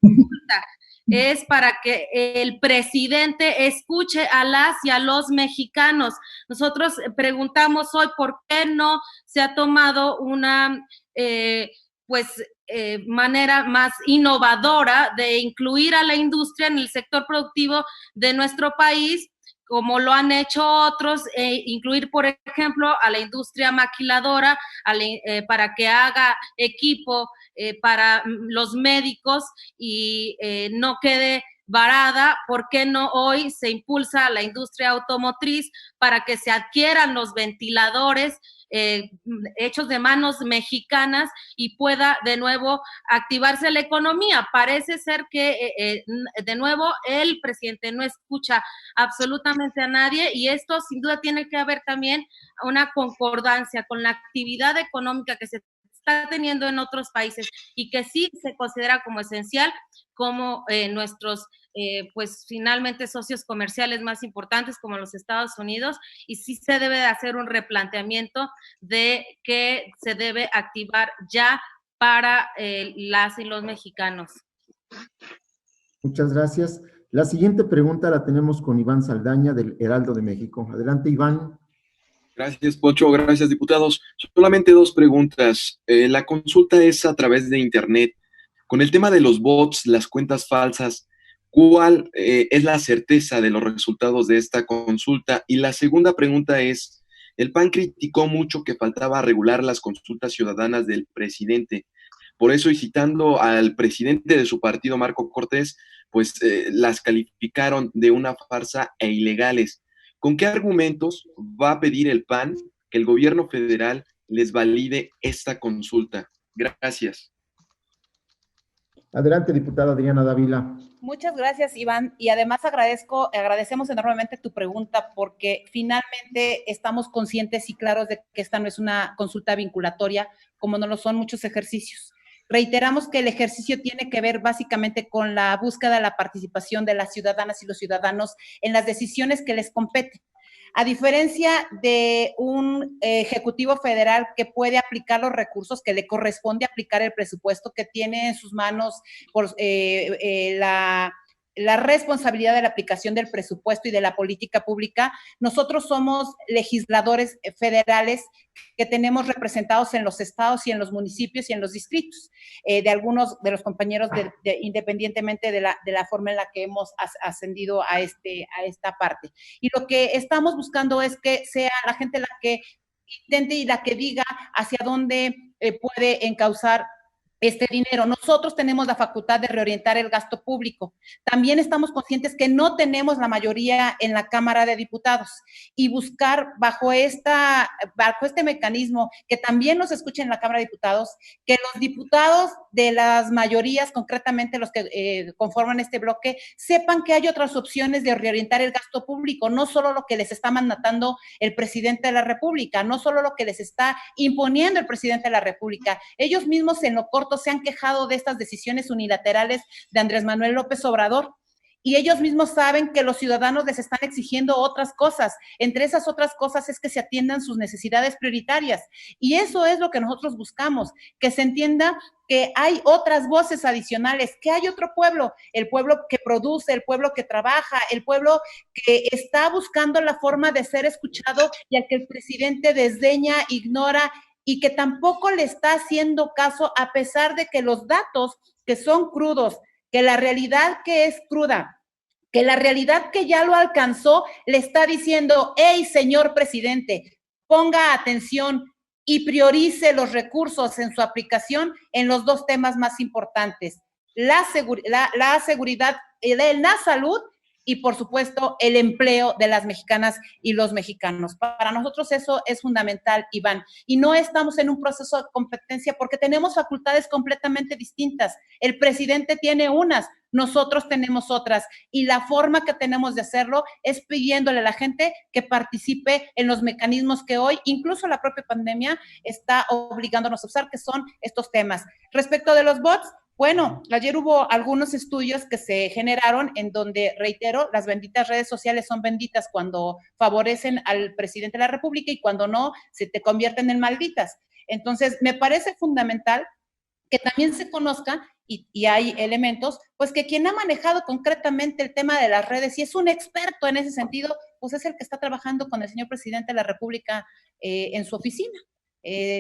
consulta. Es para que el presidente escuche a las y a los mexicanos. Nosotros preguntamos hoy por qué no se ha tomado una manera más innovadora de incluir a la industria en el sector productivo de nuestro país, como lo han hecho otros, incluir, por ejemplo, a la industria maquiladora para que haga equipo para los médicos y no quede varada. ¿Por qué no hoy se impulsa a la industria automotriz para que se adquieran los ventiladores hechos de manos mexicanas y pueda de nuevo activarse la economía? Parece ser que de nuevo el presidente no escucha absolutamente a nadie, y esto sin duda tiene que haber también una concordancia con la actividad económica que se está teniendo en otros países y que sí se considera como esencial, como nuestros pues finalmente socios comerciales más importantes como los Estados Unidos, y sí se debe de hacer un replanteamiento de que se debe activar ya para las y los mexicanos. Muchas gracias. La siguiente pregunta la tenemos con Iván Saldaña del Heraldo de México. Adelante, Iván. Gracias, Pocho. Gracias, diputados. Solamente dos preguntas. La consulta es a través de Internet. Con el tema de los bots, las cuentas falsas, ¿cuál es la certeza de los resultados de esta consulta? Y la segunda pregunta es, el PAN criticó mucho que faltaba regular las consultas ciudadanas del presidente. Por eso, y citando al presidente de su partido, Marco Cortés, pues las calificaron de una farsa e ilegales. ¿Con qué argumentos va a pedir el PAN que el gobierno federal les valide esta consulta? Gracias. Adelante, diputada Adriana Dávila. Muchas gracias, Iván, y además agradecemos enormemente tu pregunta, porque finalmente estamos conscientes y claros de que esta no es una consulta vinculatoria, como no lo son muchos ejercicios. Reiteramos que el ejercicio tiene que ver básicamente con la búsqueda de la participación de las ciudadanas y los ciudadanos en las decisiones que les competen. A diferencia de un ejecutivo federal que puede aplicar los recursos, que le corresponde aplicar el presupuesto, que tiene en sus manos por la responsabilidad de la aplicación del presupuesto y de la política pública, nosotros somos legisladores federales que tenemos representados en los estados y en los municipios y en los distritos, de algunos de los compañeros, independientemente de la forma en la que hemos ascendido a esta parte. Y lo que estamos buscando es que sea la gente la que intente y la que diga hacia dónde puede encauzar este dinero. Nosotros tenemos la facultad de reorientar el gasto público. También estamos conscientes que no tenemos la mayoría en la Cámara de Diputados, y buscar bajo este mecanismo que también nos escuchen en la Cámara de Diputados, que los diputados de las mayorías, concretamente los que conforman este bloque, sepan que hay otras opciones de reorientar el gasto público, no solo lo que les está mandatando el presidente de la República, no solo lo que les está imponiendo el presidente de la República. Ellos mismos en lo corto se han quejado de estas decisiones unilaterales de Andrés Manuel López Obrador, y ellos mismos saben que los ciudadanos les están exigiendo otras cosas. Entre esas otras cosas es que se atiendan sus necesidades prioritarias, y eso es lo que nosotros buscamos, que se entienda que hay otras voces adicionales, que hay otro pueblo, el pueblo que produce, el pueblo que trabaja, el pueblo que está buscando la forma de ser escuchado y al que el presidente desdeña, ignora y que tampoco le está haciendo caso, a pesar de que los datos que son crudos, que la realidad que es cruda, que la realidad que ya lo alcanzó, le está diciendo: hey, señor presidente, ponga atención y priorice los recursos en su aplicación en los dos temas más importantes, la seguridad, la salud y, por supuesto, el empleo de las mexicanas y los mexicanos. Para nosotros eso es fundamental, Iván, y no estamos en un proceso de competencia porque tenemos facultades completamente distintas. El presidente tiene unas, nosotros tenemos otras, y la forma que tenemos de hacerlo es pidiéndole a la gente que participe en los mecanismos que hoy, incluso la propia pandemia, está obligándonos a usar, que son estos temas. Respecto de los bots, bueno, ayer hubo algunos estudios que se generaron en donde, reitero, las benditas redes sociales son benditas cuando favorecen al presidente de la República y cuando no, se te convierten en malditas. Entonces, me parece fundamental que también se conozca, y hay elementos, pues que quien ha manejado concretamente el tema de las redes y es un experto en ese sentido, pues es el que está trabajando con el señor presidente de la República en su oficina.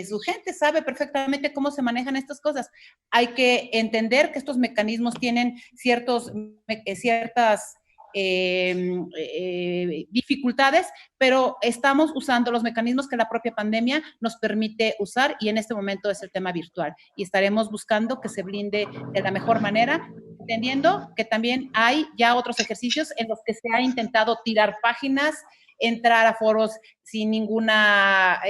Su gente sabe perfectamente cómo se manejan estas cosas. Hay que entender que estos mecanismos tienen ciertas dificultades, pero estamos usando los mecanismos que la propia pandemia nos permite usar, y en este momento es el tema virtual, y estaremos buscando que se blinde de la mejor manera, entendiendo que también hay ya otros ejercicios en los que se ha intentado tirar páginas, entrar a foros sin ninguna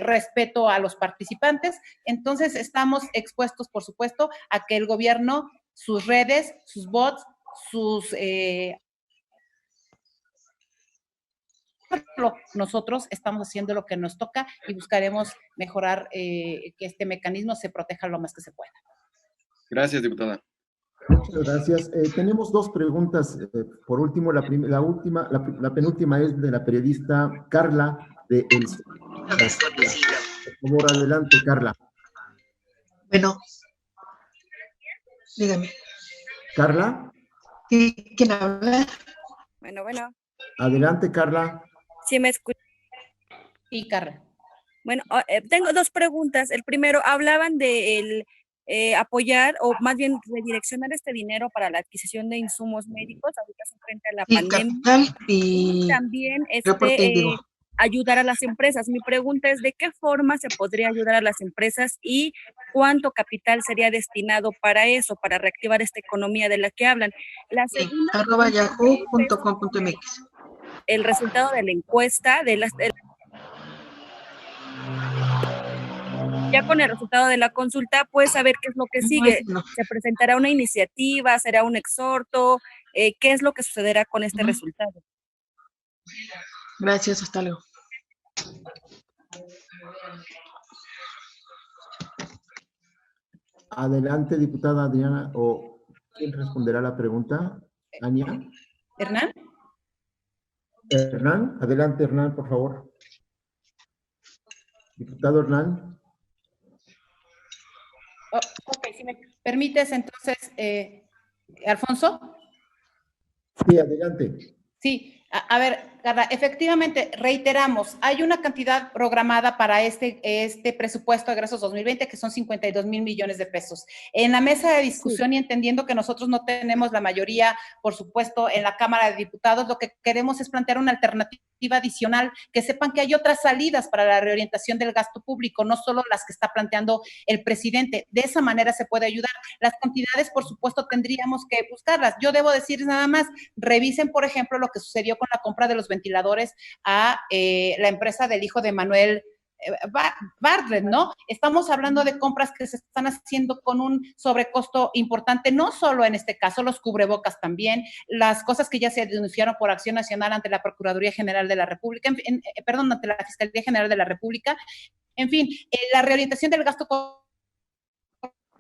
respeto a los participantes. Entonces estamos expuestos, por supuesto, a que el gobierno, sus redes, sus bots, nosotros estamos haciendo lo que nos toca y buscaremos mejorar que este mecanismo se proteja lo más que se pueda. Gracias, diputada. Muchas gracias. Tenemos dos preguntas. Por último, la penúltima es de la periodista Carla de El. Por favor, adelante, Carla. Bueno, dígame. ¿Carla? Sí, ¿quién habla? Bueno. Adelante, Carla. ¿Sí me escucha? Sí, Carla. Bueno, tengo dos preguntas. El primero, hablaban de apoyar o más bien redireccionar este dinero para la adquisición de insumos médicos ahorita frente a la pandemia y también ayudar a las empresas. Mi pregunta es: ¿de qué forma se podría ayudar a las empresas y cuánto capital sería destinado para eso, para reactivar esta economía de la que hablan? La segunda, @yahoo.com.mx. El resultado de la encuesta ya con el resultado de la consulta, pues saber qué es lo que sigue. ¿Se presentará una iniciativa? ¿Será un exhorto? ¿Qué es lo que sucederá con este resultado? Gracias, hasta luego. Adelante, diputada Adriana, o ¿quién responderá la pregunta? ¿Ania? ¿Hernán? Hernán, adelante, Hernán, por favor. Diputado Hernán. Ok, si me permites, entonces, Alfonso. Sí, adelante. Sí, a ver, Carla, efectivamente, reiteramos, hay una cantidad programada para este presupuesto de egresos 2020 que son 52,000 millones de pesos. En la mesa de discusión y entendiendo que nosotros no tenemos la mayoría, por supuesto, en la Cámara de Diputados, lo que queremos es plantear una alternativa adicional, que sepan que hay otras salidas para la reorientación del gasto público, no solo las que está planteando el presidente. De esa manera se puede ayudar. Las cantidades, por supuesto, tendríamos que buscarlas. Yo debo decir nada más, revisen, por ejemplo, lo que sucedió con la compra de los ventiladores a la empresa del hijo de Manuel Bartlett, ¿no? Estamos hablando de compras que se están haciendo con un sobrecosto importante, no solo en este caso, los cubrebocas también, las cosas que ya se denunciaron por Acción Nacional ante la Procuraduría General de la República, ante la Fiscalía General de la República, en fin, la reorientación del gasto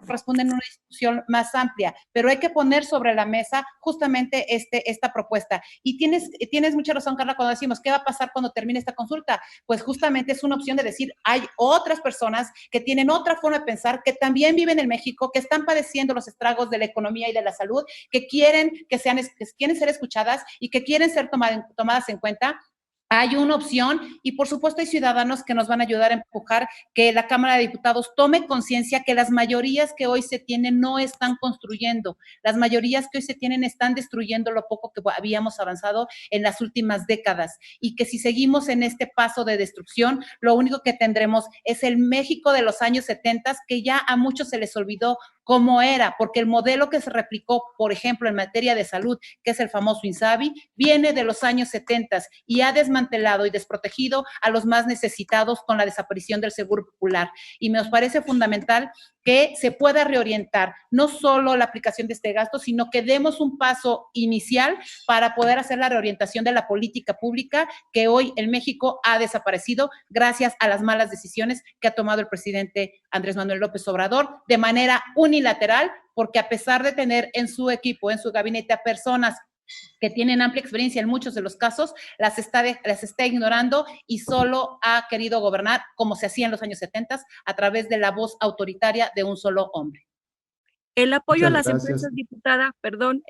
corresponde en una discusión más amplia, pero hay que poner sobre la mesa justamente esta propuesta. Y tienes mucha razón, Carla, cuando decimos, ¿qué va a pasar cuando termine esta consulta? Pues justamente es una opción de decir, hay otras personas que tienen otra forma de pensar, que también viven en México, que están padeciendo los estragos de la economía y de la salud, que quieren ser escuchadas y que quieren ser tomadas en cuenta. Hay una opción y por supuesto hay ciudadanos que nos van a ayudar a empujar que la Cámara de Diputados tome conciencia que las mayorías que hoy se tienen no están construyendo, las mayorías que hoy se tienen están destruyendo lo poco que habíamos avanzado en las últimas décadas y que si seguimos en este paso de destrucción, lo único que tendremos es el México de los años 70 que ya a muchos se les olvidó cómo era, porque el modelo que se replicó, por ejemplo, en materia de salud, que es el famoso INSABI, viene de los años 70 y ha desmantelado y desprotegido a los más necesitados con la desaparición del Seguro Popular. Y me parece fundamental que se pueda reorientar no solo la aplicación de este gasto, sino que demos un paso inicial para poder hacer la reorientación de la política pública que hoy en México ha desaparecido gracias a las malas decisiones que ha tomado el presidente Andrés Manuel López Obrador de manera unilateral, porque a pesar de tener en su equipo, en su gabinete a personas que tienen amplia experiencia en muchos de los casos, las está ignorando y solo ha querido gobernar, como se hacía en los años 70, a través de la voz autoritaria de un solo hombre. El apoyo a las empresas, diputada, perdón,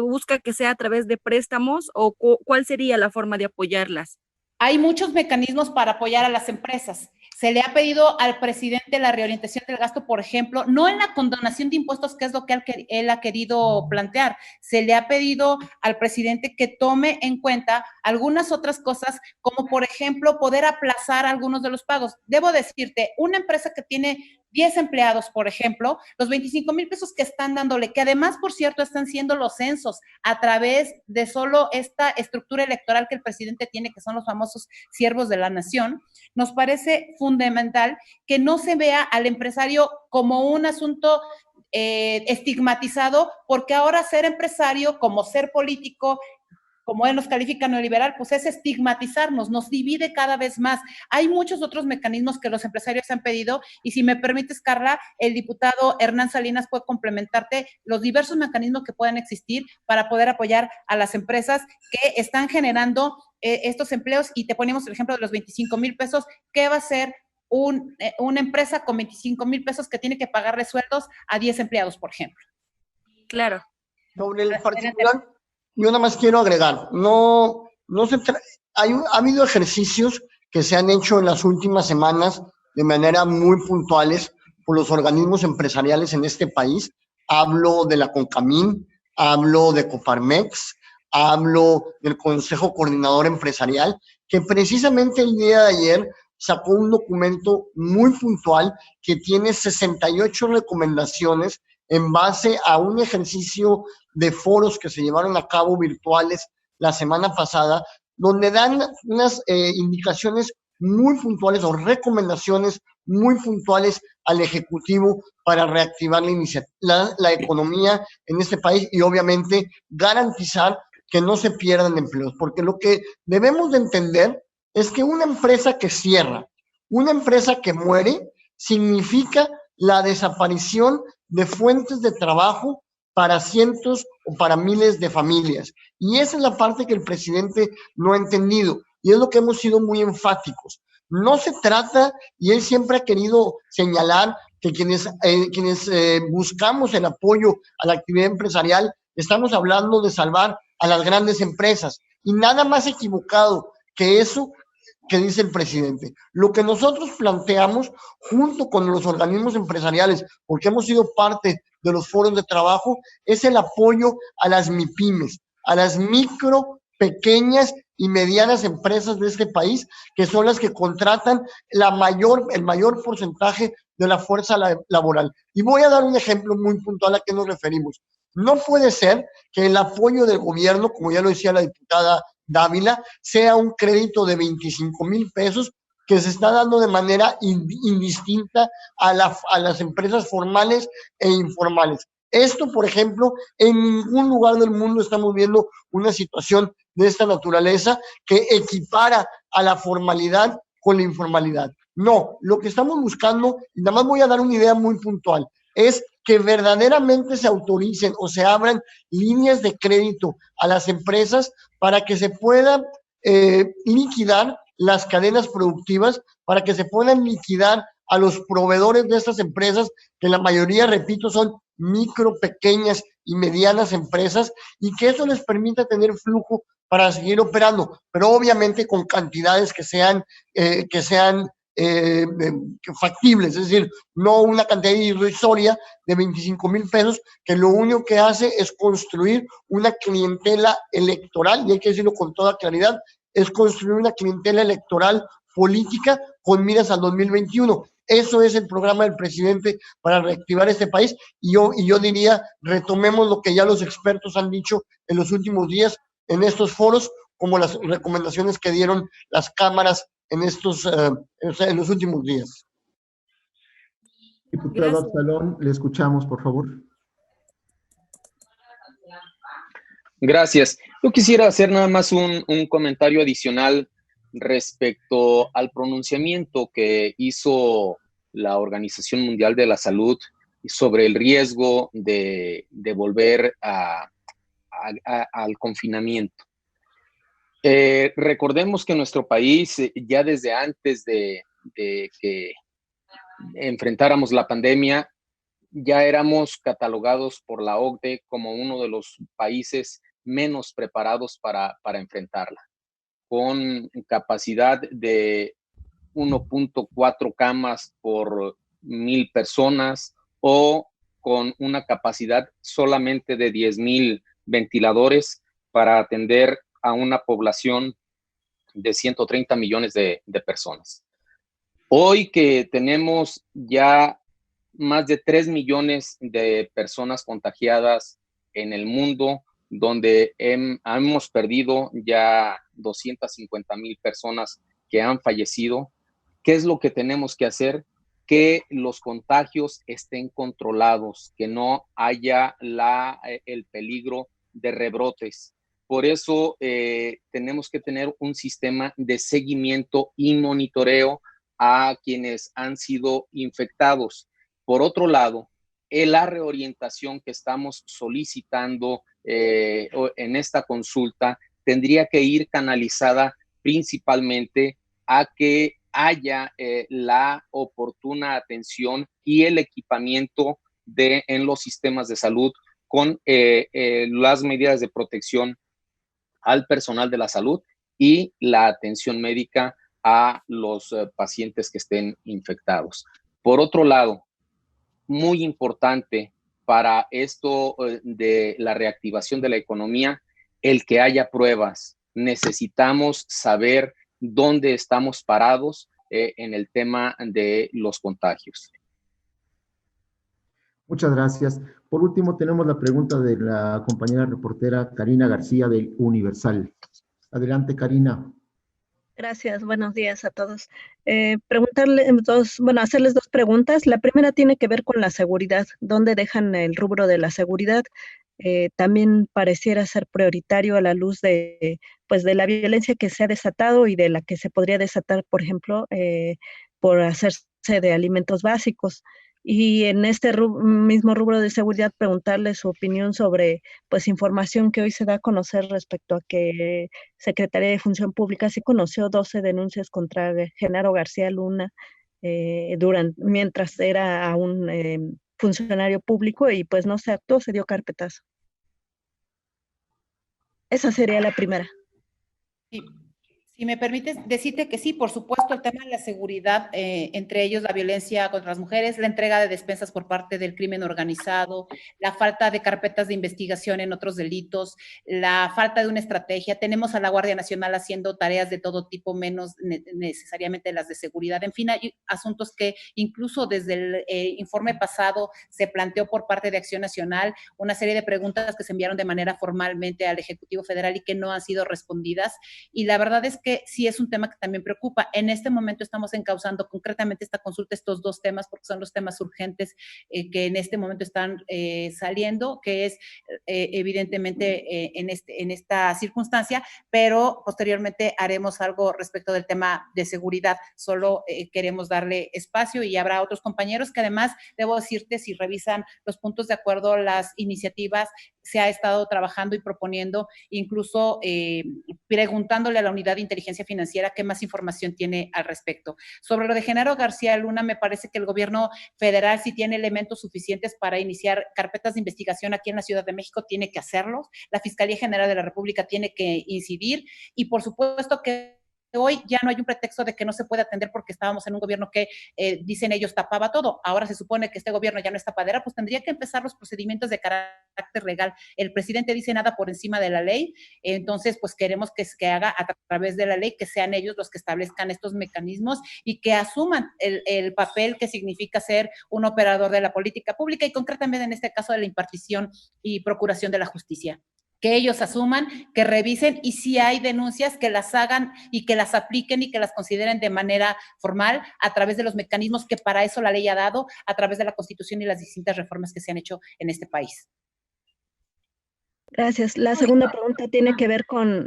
busca que sea a través de préstamos o ¿cuál sería la forma de apoyarlas? Hay muchos mecanismos para apoyar a las empresas. Se le ha pedido al presidente la reorientación del gasto, por ejemplo, no en la condonación de impuestos, que es lo que él ha querido plantear. Se le ha pedido al presidente que tome en cuenta algunas otras cosas, como por ejemplo poder aplazar algunos de los pagos. Debo decirte, una empresa que tiene 10 empleados, por ejemplo, los 25,000 pesos que están dándole, que además, por cierto, están siendo los censos a través de solo esta estructura electoral que el presidente tiene, que son los famosos siervos de la nación, nos parece fundamental que no se vea al empresario como un asunto estigmatizado, porque ahora ser empresario, como ser político, como él nos califica neoliberal, pues es estigmatizarnos, nos divide cada vez más. Hay muchos otros mecanismos que los empresarios han pedido y si me permites, Carla, el diputado Hernán Salinas puede complementarte los diversos mecanismos que puedan existir para poder apoyar a las empresas que están generando estos empleos y te ponemos el ejemplo de los 25,000 pesos, ¿qué va a hacer una empresa con 25,000 pesos que tiene que pagarle sueldos a 10 empleados, por ejemplo? Claro. Sobre el particular, yo nada más quiero agregar, ha habido ejercicios que se han hecho en las últimas semanas de manera muy puntuales por los organismos empresariales en este país. Hablo de la CONCAMIN, hablo de Coparmex, hablo del Consejo Coordinador Empresarial, que precisamente el día de ayer sacó un documento muy puntual que tiene 68 recomendaciones en base a un ejercicio de foros que se llevaron a cabo virtuales la semana pasada, donde dan unas indicaciones muy puntuales o recomendaciones muy puntuales al Ejecutivo para reactivar la economía en este país y obviamente garantizar que no se pierdan empleos, porque lo que debemos de entender es que una empresa que cierra, una empresa que muere, significa la desaparición de fuentes de trabajo para cientos o para miles de familias. Y esa es la parte que el presidente no ha entendido, y es lo que hemos sido muy enfáticos. No se trata, y él siempre ha querido señalar que quienes buscamos el apoyo a la actividad empresarial, estamos hablando de salvar a las grandes empresas, y nada más equivocado que eso que dice el presidente. Lo que nosotros planteamos junto con los organismos empresariales, porque hemos sido parte de los foros de trabajo, es el apoyo a las MIPYMES, a las micro, pequeñas y medianas empresas de este país, que son las que contratan el mayor porcentaje de la fuerza laboral. Y voy a dar un ejemplo muy puntual a qué nos referimos. No puede ser que el apoyo del gobierno, como ya lo decía la diputada Dávila, sea un crédito de 25,000 pesos que se está dando de manera indistinta a las empresas formales e informales. Esto, por ejemplo, en ningún lugar del mundo estamos viendo una situación de esta naturaleza que equipara a la formalidad con la informalidad. No, lo que estamos buscando, y nada más voy a dar una idea muy puntual, es que verdaderamente se autoricen o se abran líneas de crédito a las empresas para que se puedan liquidar las cadenas productivas, para que se puedan liquidar a los proveedores de estas empresas, que la mayoría, repito, son micro, pequeñas y medianas empresas, y que eso les permita tener flujo para seguir operando, pero obviamente con cantidades que sean factibles, es decir, no una cantidad irrisoria de 25,000 pesos, que lo único que hace es construir una clientela electoral, y hay que decirlo con toda claridad, es construir una clientela electoral política con miras al 2021. Eso es el programa del presidente para reactivar este país, y yo diría, retomemos lo que ya los expertos han dicho en los últimos días en estos foros, como las recomendaciones que dieron las cámaras en los últimos días. Diputado Absalón, le escuchamos, por favor. Gracias. Yo quisiera hacer nada más un comentario adicional respecto al pronunciamiento que hizo la Organización Mundial de la Salud sobre el riesgo de volver al confinamiento. Recordemos que nuestro país, ya desde antes de que enfrentáramos la pandemia, ya éramos catalogados por la OCDE como uno de los países menos preparados para enfrentarla, con capacidad de 1.4 camas por 1,000 personas o con una capacidad solamente de 10,000 ventiladores para atender a una población de 130 millones de personas. Hoy que tenemos ya más de 3 millones de personas contagiadas en el mundo, donde hemos perdido ya 250,000 personas que han fallecido, ¿qué es lo que tenemos que hacer? Que los contagios estén controlados, que no haya el peligro de rebrotes. Por eso tenemos que tener un sistema de seguimiento y monitoreo a quienes han sido infectados. Por otro lado, la reorientación que estamos solicitando en esta consulta tendría que ir canalizada principalmente a que haya la oportuna atención y el equipamiento en los sistemas de salud con las medidas de protección al personal de la salud y la atención médica a los pacientes que estén infectados. Por otro lado, muy importante para esto de la reactivación de la economía, el que haya pruebas. Necesitamos saber dónde estamos parados en el tema de los contagios. Muchas gracias. Por último, tenemos la pregunta de la compañera reportera Karina García del Universal. Adelante, Karina. Gracias, buenos días a todos. Hacerles dos preguntas. La primera tiene que ver con la seguridad. ¿Dónde dejan el rubro de la seguridad? También pareciera ser prioritario a la luz de la violencia que se ha desatado y de la que se podría desatar, por ejemplo, por hacerse de alimentos básicos. Y en este mismo rubro de seguridad, preguntarle su opinión sobre información que hoy se da a conocer respecto a que Secretaría de Función Pública sí conoció 12 denuncias contra Genaro García Luna mientras era aún funcionario público y no se actuó, se dio carpetazo. Esa sería la primera. Sí. Si me permites decirte que sí, por supuesto, el tema de la seguridad, entre ellos la violencia contra las mujeres, la entrega de despensas por parte del crimen organizado, la falta de carpetas de investigación en otros delitos, la falta de una estrategia. Tenemos a la Guardia Nacional haciendo tareas de todo tipo, menos necesariamente las de seguridad. En fin, hay asuntos que incluso desde el informe pasado se planteó por parte de Acción Nacional una serie de preguntas que se enviaron de manera formalmente al Ejecutivo Federal y que no han sido respondidas. Y la verdad es que porque sí es un tema que también preocupa. En este momento estamos encauzando concretamente esta consulta, estos dos temas, porque son los temas urgentes que en este momento están saliendo, que es evidentemente en esta circunstancia, pero posteriormente haremos algo respecto del tema de seguridad. Solo queremos darle espacio y habrá otros compañeros que además, debo decirte, si revisan los puntos de acuerdo, las iniciativas, se ha estado trabajando y proponiendo, incluso preguntándole a la Unidad de Inteligencia Financiera qué más información tiene al respecto. Sobre lo de Genaro García Luna, me parece que el gobierno federal, si tiene elementos suficientes para iniciar carpetas de investigación aquí en la Ciudad de México, tiene que hacerlo. La Fiscalía General de la República tiene que incidir y por supuesto que hoy ya no hay un pretexto de que no se puede atender porque estábamos en un gobierno que, dicen ellos, tapaba todo. Ahora se supone que este gobierno ya no es tapadera, pues tendría que empezar los procedimientos de carácter legal. El presidente dice nada por encima de la ley, entonces pues queremos que haga a través de la ley, que sean ellos los que establezcan estos mecanismos y que asuman el papel que significa ser un operador de la política pública y concretamente en este caso de la impartición y procuración de la justicia. Que ellos asuman, que revisen y si hay denuncias que las hagan y que las apliquen y que las consideren de manera formal a través de los mecanismos que para eso la ley ha dado, a través de la Constitución y las distintas reformas que se han hecho en este país. Gracias. La segunda pregunta tiene que ver con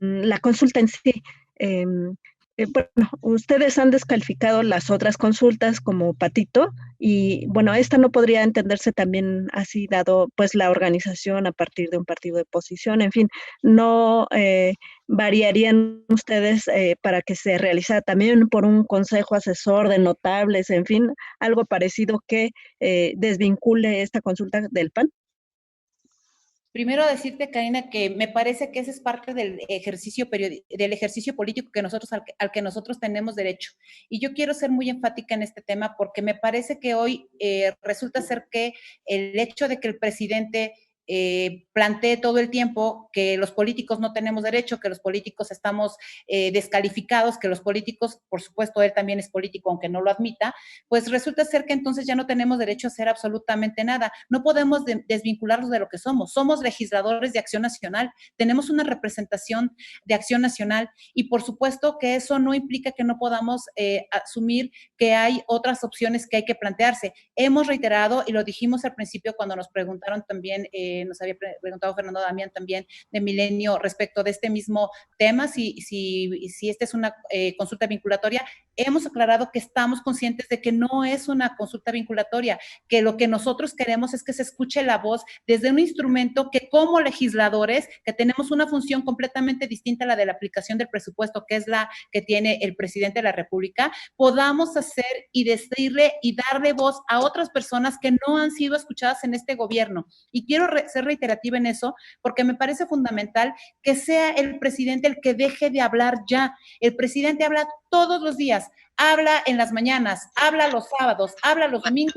la consulta en sí. Bueno, ustedes han descalificado las otras consultas como patito y bueno, esta no podría entenderse también así dado pues la organización a partir de un partido de oposición, en fin, no variarían ustedes para que se realizara también por un consejo asesor de notables, en fin, algo parecido que desvincule esta consulta del PAN. Primero decirte, Karina, que me parece que ese es parte del ejercicio político que nosotros, al que nosotros tenemos derecho. Y yo quiero ser muy enfática en este tema porque me parece que hoy resulta ser que el hecho de que el presidente plantee todo el tiempo que los políticos no tenemos derecho, que los políticos estamos descalificados, que los políticos, por supuesto, él también es político, aunque no lo admita, pues resulta ser que entonces ya no tenemos derecho a hacer absolutamente nada. No podemos desvincularnos de lo que somos. Somos legisladores de Acción Nacional, tenemos una representación de Acción Nacional y por supuesto que eso no implica que no podamos asumir que hay otras opciones que hay que plantearse. Hemos reiterado, y lo dijimos al principio cuando nos preguntaron también, nos había preguntado Fernando Damián también de Milenio respecto de este mismo tema, si esta es una consulta vinculatoria, hemos aclarado que estamos conscientes de que no es una consulta vinculatoria, que lo que nosotros queremos es que se escuche la voz desde un instrumento que como legisladores, que tenemos una función completamente distinta a la de la aplicación del presupuesto, que es la que tiene el presidente de la República, podamos hacer y decirle y darle voz a otras personas que no han sido escuchadas en este gobierno. Y quiero ser reiterativa en eso, porque me parece fundamental que sea el presidente el que deje de hablar ya. El presidente habla todos los días, habla en las mañanas, habla los sábados, habla los domingos,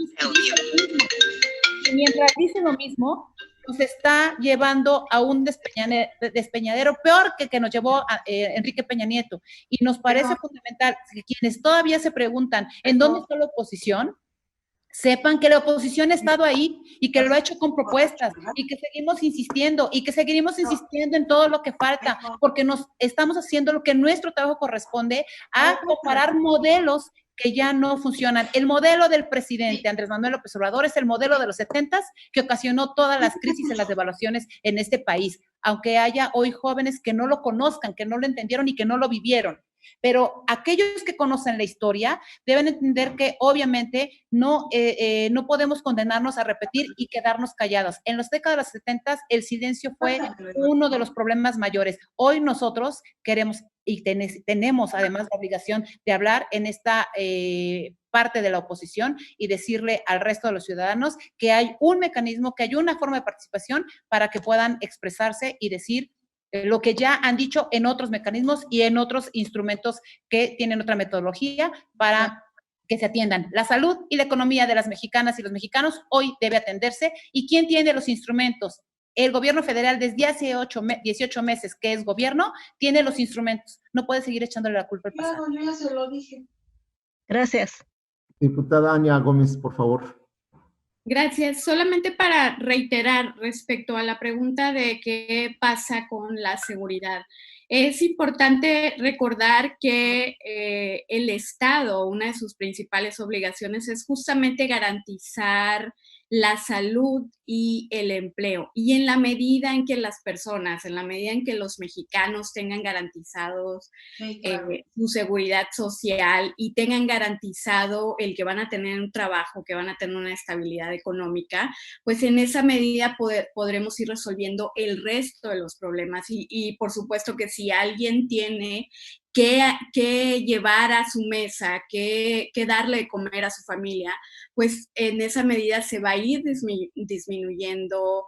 y mientras dice lo mismo, nos está llevando a un despeñadero peor que nos llevó a Enrique Peña Nieto. Y nos parece fundamental que quienes todavía se preguntan ¿en dónde está la oposición? Sepan que la oposición ha estado ahí y que lo ha hecho con propuestas y que seguimos insistiendo y que seguiremos insistiendo en todo lo que falta, porque nos estamos haciendo lo que nuestro trabajo corresponde a comparar modelos que ya no funcionan. El modelo del presidente Andrés Manuel López Obrador es el modelo de los 70s que ocasionó todas las crisis en las devaluaciones en este país, aunque haya hoy jóvenes que no lo conozcan, que no lo entendieron y que no lo vivieron. Pero aquellos que conocen la historia deben entender que obviamente no podemos condenarnos a repetir y quedarnos callados. En las décadas de los 70 el silencio fue uno de los problemas mayores. Hoy nosotros queremos y tenemos además la obligación de hablar en esta parte de la oposición y decirle al resto de los ciudadanos que hay un mecanismo, que hay una forma de participación para que puedan expresarse y decir lo que ya han dicho en otros mecanismos y en otros instrumentos que tienen otra metodología para que se atiendan. La salud y la economía de las mexicanas y los mexicanos hoy debe atenderse. ¿Y quién tiene los instrumentos? El gobierno federal desde hace 18 meses que es gobierno, tiene los instrumentos. No puede seguir echándole la culpa al pasado. Yo ya se lo dije. Gracias. Diputada Ania Gómez, por favor. Gracias. Solamente para reiterar respecto a la pregunta de qué pasa con la seguridad. Es importante recordar que el Estado, una de sus principales obligaciones es justamente garantizar la salud y el empleo. Y en la medida en que las personas, en la medida en que los mexicanos tengan garantizados su seguridad social y tengan garantizado el que van a tener un trabajo, que van a tener una estabilidad económica, pues en esa medida podremos ir resolviendo el resto de los problemas. Y por supuesto que si alguien tiene que llevar a su mesa, que darle de comer a su familia, pues en esa medida se va a ir disminuyendo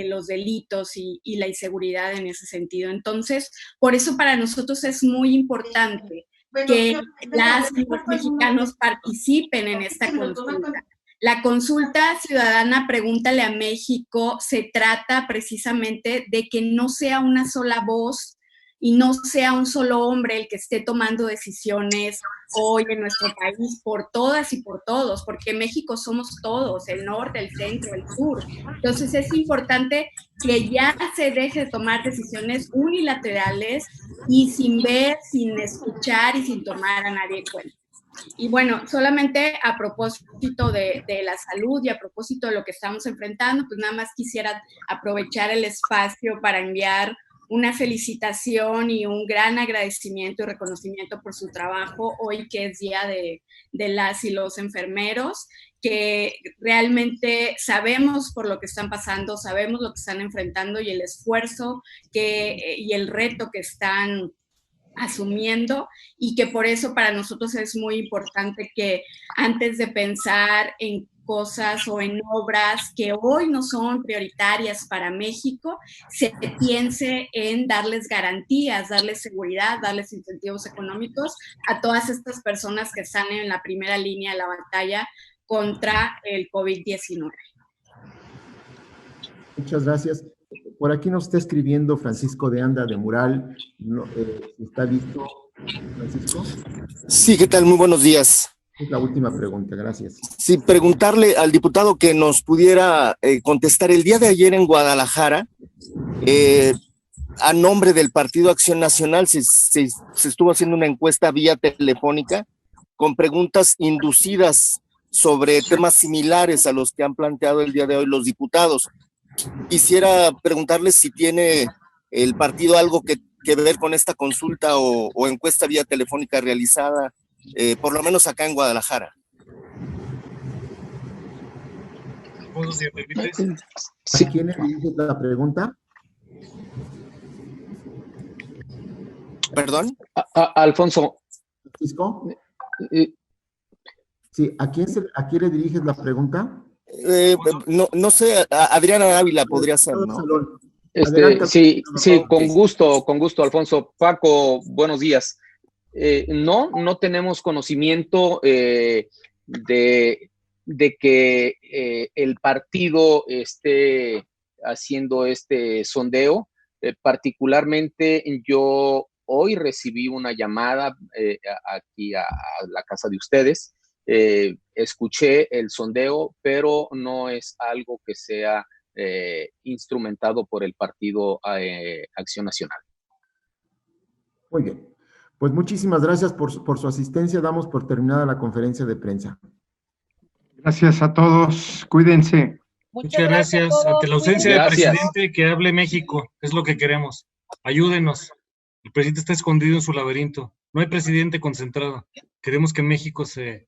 los delitos y la inseguridad en ese sentido. Entonces, por eso para nosotros es muy importante que las y los mexicanos participen en esta consulta. La consulta ciudadana Pregúntale a México se trata precisamente de que no sea una sola voz y no sea un solo hombre el que esté tomando decisiones hoy en nuestro país por todas y por todos, porque México somos todos, el norte, el centro, el sur. Entonces es importante que ya se deje de tomar decisiones unilaterales y sin ver, sin escuchar y sin tomar a nadie en cuenta. Y bueno, solamente a propósito de la salud y a propósito de lo que estamos enfrentando, pues nada más quisiera aprovechar el espacio para enviar una felicitación y un gran agradecimiento y reconocimiento por su trabajo hoy que es Día de las y los enfermeros, que realmente sabemos por lo que están pasando, sabemos lo que están enfrentando y el esfuerzo y el reto que están asumiendo, y que por eso para nosotros es muy importante que antes de pensar en cosas o en obras que hoy no son prioritarias para México, se piense en darles garantías, darles seguridad, darles incentivos económicos a todas estas personas que están en la primera línea de la batalla contra el COVID-19. Muchas gracias. Por aquí nos está escribiendo Francisco de Anda de Mural. ¿Está listo, Francisco? Sí, ¿qué tal? Muy buenos días. Es la última pregunta, gracias. Sí, preguntarle al diputado que nos pudiera contestar. El día de ayer en Guadalajara, a nombre del Partido Acción Nacional, se estuvo haciendo una encuesta vía telefónica con preguntas inducidas sobre temas similares a los que han planteado el día de hoy los diputados. Quisiera preguntarles si tiene el partido algo que ver con esta consulta o encuesta vía telefónica realizada, por lo menos acá en Guadalajara. ¿A quién le dirige la pregunta? ¿Perdón? Alfonso. ¿Francisco? Sí, ¿a quién le diriges la pregunta? No sé, Adriana Ávila podría ser, ¿no? Sí, con gusto, Alfonso. Paco, buenos días. No tenemos conocimiento de que el partido esté haciendo este sondeo. Particularmente yo hoy recibí una llamada aquí a la casa de ustedes. Escuché el sondeo, pero no es algo que sea instrumentado por el Partido Acción Nacional. Muy bien. Pues muchísimas gracias por su asistencia. Damos por terminada la conferencia de prensa. Gracias a todos. Cuídense. Muchas gracias. Ante la ausencia del presidente, que hable México. Es lo que queremos. Ayúdenos. El presidente está escondido en su laberinto. No hay presidente concentrado. Queremos que México se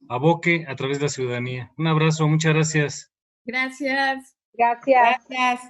aboque a través de la ciudadanía. Un abrazo, muchas gracias. Gracias. Gracias.